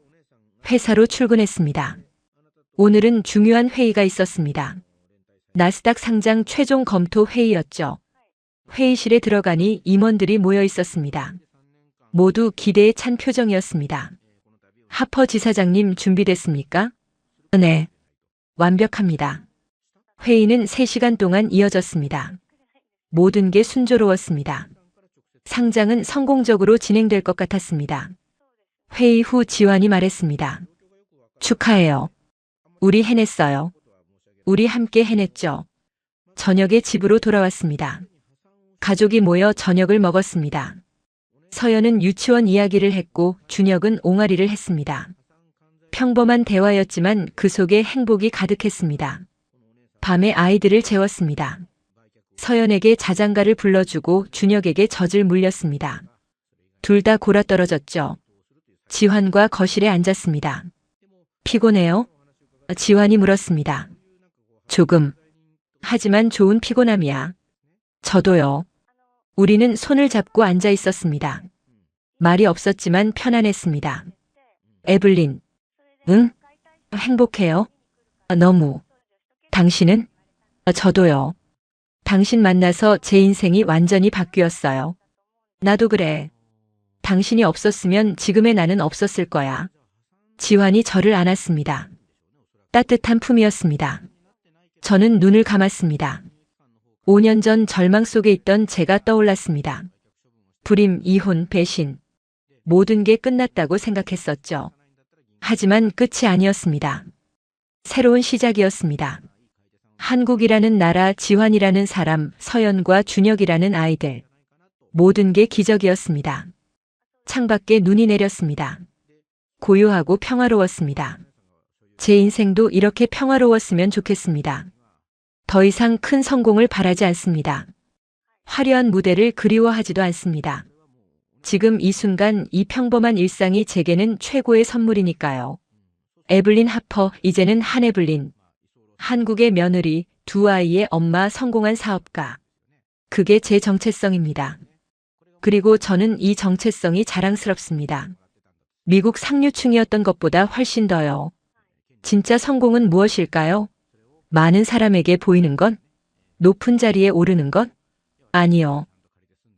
회사로 출근했습니다. 오늘은 중요한 회의가 있었습니다. 나스닥 상장 최종 검토 회의였죠. 회의실에 들어가니 임원들이 모여 있었습니다. 모두 기대에 찬 표정이었습니다. 하퍼 지사장님 준비됐습니까? 네. 완벽합니다. 회의는 3시간 동안 이어졌습니다. 모든 게 순조로웠습니다. 상장은 성공적으로 진행될 것 같았습니다. 회의 후 지환이 말했습니다. 축하해요. 우리 해냈어요. 우리 함께 해냈죠. 저녁에 집으로 돌아왔습니다. 가족이 모여 저녁을 먹었습니다. 서연은 유치원 이야기를 했고 준혁은 옹알이를 했습니다. 평범한 대화였지만 그 속에 행복이 가득했습니다. 밤에 아이들을 재웠습니다. 서연에게 자장가를 불러주고 준혁에게 젖을 물렸습니다. 둘 다 골아떨어졌죠. 지환과 거실에 앉았습니다. 피곤해요? 지환이 물었습니다. 조금. 하지만 좋은 피곤함이야. 저도요. 우리는 손을 잡고 앉아 있었습니다. 말이 없었지만 편안했습니다. 에블린. 응? 행복해요? 너무. 당신은? 저도요. 당신 만나서 제 인생이 완전히 바뀌었어요. 나도 그래. 당신이 없었으면 지금의 나는 없었을 거야. 지환이 저를 안았습니다. 따뜻한 품이었습니다. 저는 눈을 감았습니다. 5년 전 절망 속에 있던 제가 떠올랐습니다. 불임, 이혼, 배신. 모든 게 끝났다고 생각했었죠. 하지만 끝이 아니었습니다. 새로운 시작이었습니다. 한국이라는 나라, 지환이라는 사람, 서연과 준혁이라는 아이들. 모든 게 기적이었습니다. 창밖에 눈이 내렸습니다. 고요하고 평화로웠습니다. 제 인생도 이렇게 평화로웠으면 좋겠습니다. 더 이상 큰 성공을 바라지 않습니다. 화려한 무대를 그리워하지도 않습니다. 지금 이 순간 이 평범한 일상이 제게는 최고의 선물이니까요. 에블린 하퍼, 이제는 한에블린. 한국의 며느리, 두 아이의 엄마, 성공한 사업가. 그게 제 정체성입니다. 그리고 저는 이 정체성이 자랑스럽습니다. 미국 상류층이었던 것보다 훨씬 더요. 진짜 성공은 무엇일까요? 많은 사람에게 보이는 것? 높은 자리에 오르는 것? 아니요.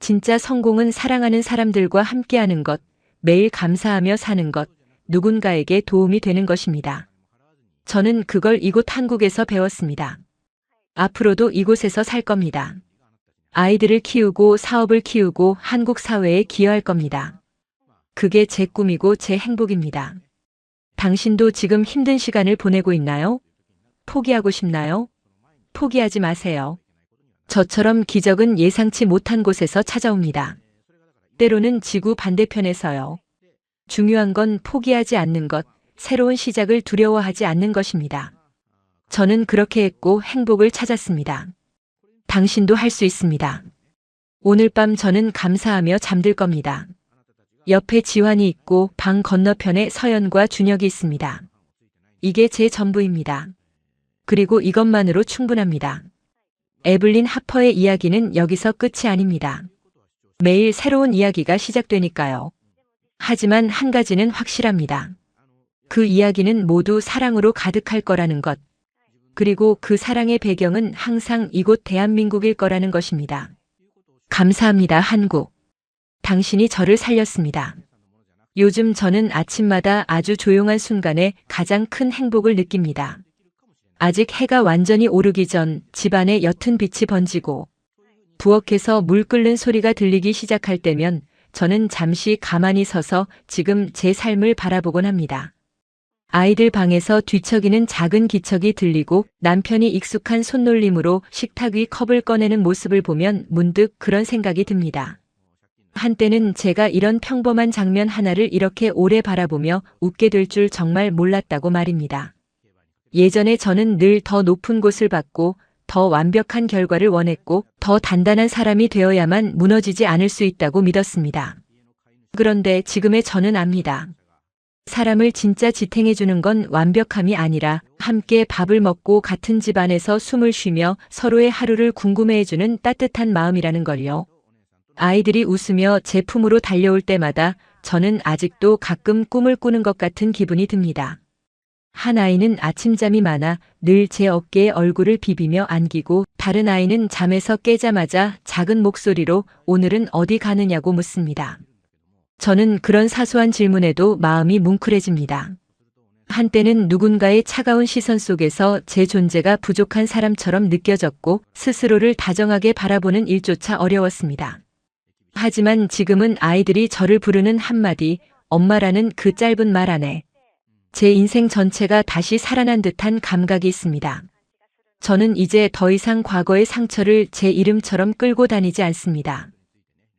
진짜 성공은 사랑하는 사람들과 함께하는 것, 매일 감사하며 사는 것, 누군가에게 도움이 되는 것입니다. 저는 그걸 이곳 한국에서 배웠습니다. 앞으로도 이곳에서 살 겁니다. 아이들을 키우고 사업을 키우고 한국 사회에 기여할 겁니다. 그게 제 꿈이고 제 행복입니다. 당신도 지금 힘든 시간을 보내고 있나요? 포기하고 싶나요? 포기하지 마세요. 저처럼 기적은 예상치 못한 곳에서 찾아옵니다. 때로는 지구 반대편에서요. 중요한 건 포기하지 않는 것, 새로운 시작을 두려워하지 않는 것입니다. 저는 그렇게 했고 행복을 찾았습니다. 당신도 할 수 있습니다. 오늘 밤 저는 감사하며 잠들 겁니다. 옆에 지환이 있고 방 건너편에 서연과 준혁이 있습니다. 이게 제 전부입니다. 그리고 이것만으로 충분합니다. 에블린 하퍼의 이야기는 여기서 끝이 아닙니다. 매일 새로운 이야기가 시작되니까요. 하지만 한 가지는 확실합니다. 그 이야기는 모두 사랑으로 가득할 거라는 것. 그리고 그 사랑의 배경은 항상 이곳 대한민국일 거라는 것입니다. 감사합니다, 한국. 당신이 저를 살렸습니다. 요즘 저는 아침마다 아주 조용한 순간에 가장 큰 행복을 느낍니다. 아직 해가 완전히 오르기 전 집안에 옅은 빛이 번지고 부엌에서 물 끓는 소리가 들리기 시작할 때면 저는 잠시 가만히 서서 지금 제 삶을 바라보곤 합니다. 아이들 방에서 뒤척이는 작은 기척이 들리고 남편이 익숙한 손놀림으로 식탁 위 컵을 꺼내는 모습을 보면 문득 그런 생각이 듭니다. 한때는 제가 이런 평범한 장면 하나를 이렇게 오래 바라보며 웃게 될 줄 정말 몰랐다고 말입니다. 예전에 저는 늘 더 높은 곳을 받고 더 완벽한 결과를 원했고 더 단단한 사람이 되어야만 무너지지 않을 수 있다고 믿었습니다. 그런데 지금의 저는 압니다. 사람을 진짜 지탱해주는 건 완벽함이 아니라 함께 밥을 먹고 같은 집안에서 숨을 쉬며 서로의 하루를 궁금해해주는 따뜻한 마음이라는 걸요. 아이들이 웃으며 제 품으로 달려올 때마다 저는 아직도 가끔 꿈을 꾸는 것 같은 기분이 듭니다. 한 아이는 아침잠이 많아 늘 제 어깨에 얼굴을 비비며 안기고 다른 아이는 잠에서 깨자마자 작은 목소리로 오늘은 어디 가느냐고 묻습니다. 저는 그런 사소한 질문에도 마음이 뭉클해집니다. 한때는 누군가의 차가운 시선 속에서 제 존재가 부족한 사람처럼 느껴졌고 스스로를 다정하게 바라보는 일조차 어려웠습니다. 하지만 지금은 아이들이 저를 부르는 한마디, 엄마라는 그 짧은 말 안에 제 인생 전체가 다시 살아난 듯한 감각이 있습니다. 저는 이제 더 이상 과거의 상처를 제 이름처럼 끌고 다니지 않습니다.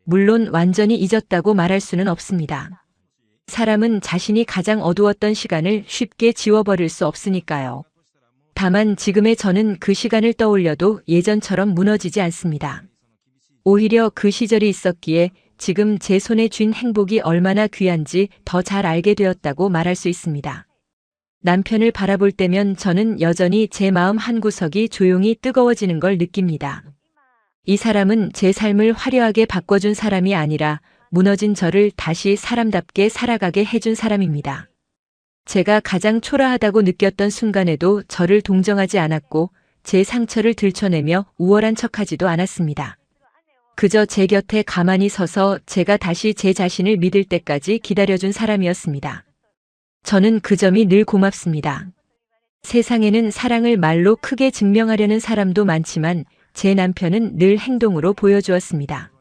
물론 완전히 잊었다고 말할 수는 없습니다. 사람은 자신이 가장 어두웠던 시간을 쉽게 지워버릴 수 없으니까요. 다만 지금의 저는 그 시간을 떠올려도 예전처럼 무너지지 않습니다. 오히려 그 시절이 있었기에 지금 제 손에 쥔 행복이 얼마나 귀한지 더 잘 알게 되었다고 말할 수 있습니다. 남편을 바라볼 때면 저는 여전히 제 마음 한구석이 조용히 뜨거워지는 걸 느낍니다. 이 사람은 제 삶을 화려하게 바꿔준 사람이 아니라 무너진 저를 다시 사람답게 살아가게 해준 사람입니다. 제가 가장 초라하다고 느꼈던 순간에도 저를 동정하지 않았고 제 상처를 들춰내며 우월한 척하지도 않았습니다. 그저 제 곁에 가만히 서서 제가 다시 제 자신을 믿을 때까지 기다려준 사람이었습니다. 저는 그 점이 늘 고맙습니다. 세상에는 사랑을 말로 크게 증명하려는 사람도 많지만 제 남편은 늘 행동으로 보여주었습니다.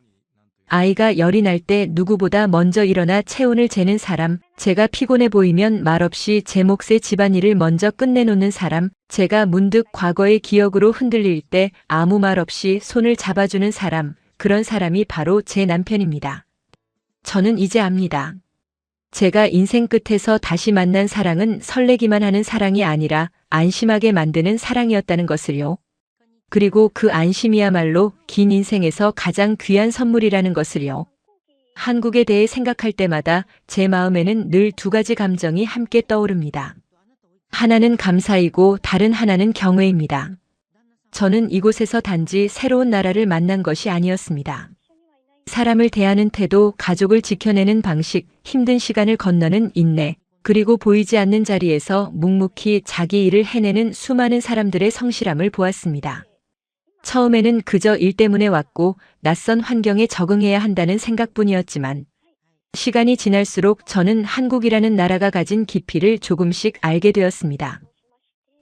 아이가 열이 날 때 누구보다 먼저 일어나 체온을 재는 사람, 제가 피곤해 보이면 말없이 제 몫의 집안일을 먼저 끝내놓는 사람, 제가 문득 과거의 기억으로 흔들릴 때 아무 말 없이 손을 잡아주는 사람, 그런 사람이 바로 제 남편입니다. 저는 이제 압니다. 제가 인생 끝에서 다시 만난 사랑은 설레기만 하는 사랑이 아니라 안심하게 만드는 사랑이었다는 것을요. 그리고 그 안심이야말로 긴 인생에서 가장 귀한 선물이라는 것을요. 한국에 대해 생각할 때마다 제 마음에는 늘 두 가지 감정이 함께 떠오릅니다. 하나는 감사이고 다른 하나는 경외입니다. 저는 이곳에서 단지 새로운 나라를 만난 것이 아니었습니다. 사람을 대하는 태도, 가족을 지켜내는 방식, 힘든 시간을 건너는 인내, 그리고 보이지 않는 자리에서 묵묵히 자기 일을 해내는 수많은 사람들의 성실함을 보았습니다. 처음에는 그저 일 때문에 왔고 낯선 환경에 적응해야 한다는 생각뿐이었지만 시간이 지날수록 저는 한국이라는 나라가 가진 깊이를 조금씩 알게 되었습니다.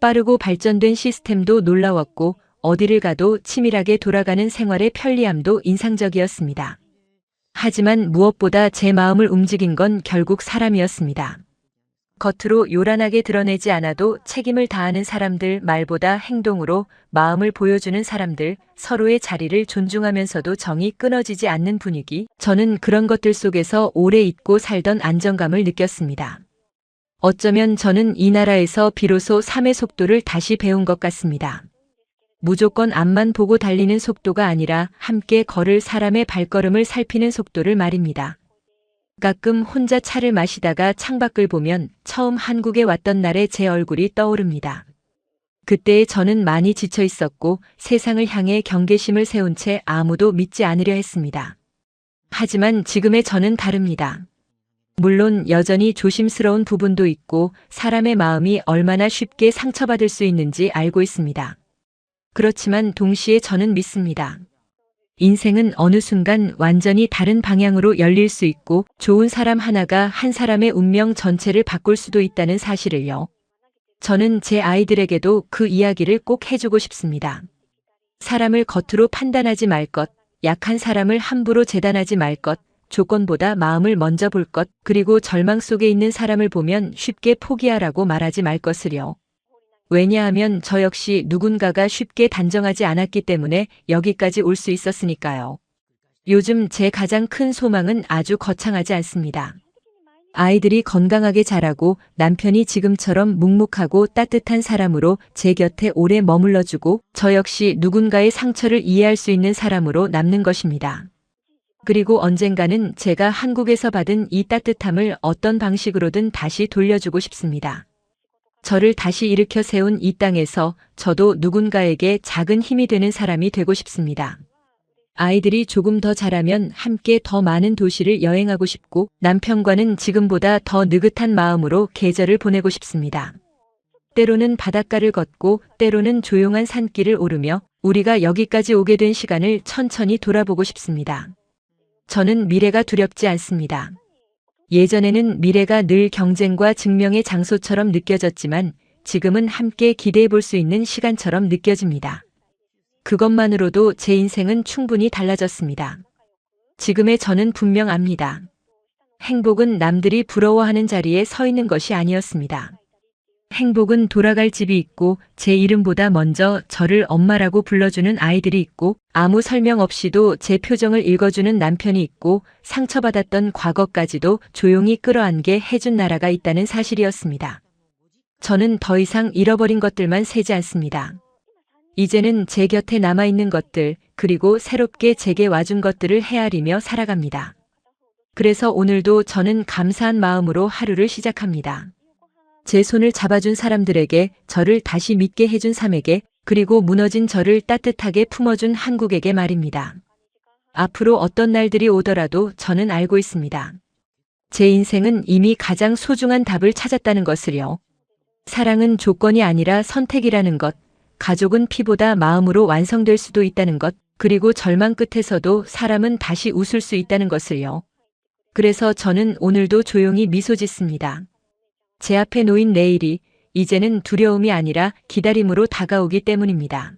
빠르고 발전된 시스템도 놀라웠고 어디를 가도 치밀하게 돌아가는 생활의 편리함도 인상적이었습니다. 하지만 무엇보다 제 마음을 움직인 건 결국 사람이었습니다. 겉으로 요란하게 드러내지 않아도 책임을 다하는 사람들, 말보다 행동으로 마음을 보여주는 사람들, 서로의 자리를 존중하면서도 정이 끊어지지 않는 분위기, 저는 그런 것들 속에서 오래 있고 살던 안정감을 느꼈습니다. 어쩌면 저는 이 나라에서 비로소 삶의 속도를 다시 배운 것 같습니다. 무조건 앞만 보고 달리는 속도가 아니라 함께 걸을 사람의 발걸음을 살피는 속도를 말입니다. 가끔 혼자 차를 마시다가 창밖을 보면 처음 한국에 왔던 날의 제 얼굴이 떠오릅니다. 그때의 저는 많이 지쳐 있었고 세상을 향해 경계심을 세운 채 아무도 믿지 않으려 했습니다. 하지만 지금의 저는 다릅니다. 물론 여전히 조심스러운 부분도 있고 사람의 마음이 얼마나 쉽게 상처받을 수 있는지 알고 있습니다. 그렇지만 동시에 저는 믿습니다. 인생은 어느 순간 완전히 다른 방향으로 열릴 수 있고 좋은 사람 하나가 한 사람의 운명 전체를 바꿀 수도 있다는 사실을요. 저는 제 아이들에게도 그 이야기를 꼭 해주고 싶습니다. 사람을 겉으로 판단하지 말 것, 약한 사람을 함부로 재단하지 말 것, 조건보다 마음을 먼저 볼 것, 그리고 절망 속에 있는 사람을 보면 쉽게 포기하라고 말하지 말 것을요. 왜냐하면 저 역시 누군가가 쉽게 단정하지 않았기 때문에 여기까지 올 수 있었으니까요. 요즘 제 가장 큰 소망은 아주 거창하지 않습니다. 아이들이 건강하게 자라고 남편이 지금처럼 묵묵하고 따뜻한 사람으로 제 곁에 오래 머물러주고 저 역시 누군가의 상처를 이해할 수 있는 사람으로 남는 것입니다. 그리고 언젠가는 제가 한국에서 받은 이 따뜻함을 어떤 방식으로든 다시 돌려주고 싶습니다. 저를 다시 일으켜 세운 이 땅에서 저도 누군가에게 작은 힘이 되는 사람이 되고 싶습니다. 아이들이 조금 더 자라면 함께 더 많은 도시를 여행하고 싶고 남편과는 지금보다 더 느긋한 마음으로 계절을 보내고 싶습니다. 때로는 바닷가를 걷고 때로는 조용한 산길을 오르며 우리가 여기까지 오게 된 시간을 천천히 돌아보고 싶습니다. 저는 미래가 두렵지 않습니다. 예전에는 미래가 늘 경쟁과 증명의 장소처럼 느껴졌지만 지금은 함께 기대해 볼 수 있는 시간처럼 느껴집니다. 그것만으로도 제 인생은 충분히 달라졌습니다. 지금의 저는 분명 압니다. 행복은 남들이 부러워하는 자리에 서 있는 것이 아니었습니다. 행복은 돌아갈 집이 있고 제 이름보다 먼저 저를 엄마라고 불러주는 아이들이 있고 아무 설명 없이도 제 표정을 읽어주는 남편이 있고 상처받았던 과거까지도 조용히 끌어안게 해준 나라가 있다는 사실이었습니다. 저는 더 이상 잃어버린 것들만 세지 않습니다. 이제는 제 곁에 남아있는 것들, 그리고 새롭게 제게 와준 것들을 헤아리며 살아갑니다. 그래서 오늘도 저는 감사한 마음으로 하루를 시작합니다. 제 손을 잡아준 사람들에게, 저를 다시 믿게 해준 삶에게, 그리고 무너진 저를 따뜻하게 품어준 한국에게 말입니다. 앞으로 어떤 날들이 오더라도 저는 알고 있습니다. 제 인생은 이미 가장 소중한 답을 찾았다는 것을요. 사랑은 조건이 아니라 선택이라는 것, 가족은 피보다 마음으로 완성될 수도 있다는 것, 그리고 절망 끝에서도 사람은 다시 웃을 수 있다는 것을요. 그래서 저는 오늘도 조용히 미소 짓습니다. 제 앞에 놓인 내일이 이제는 두려움이 아니라 기다림으로 다가오기 때문입니다.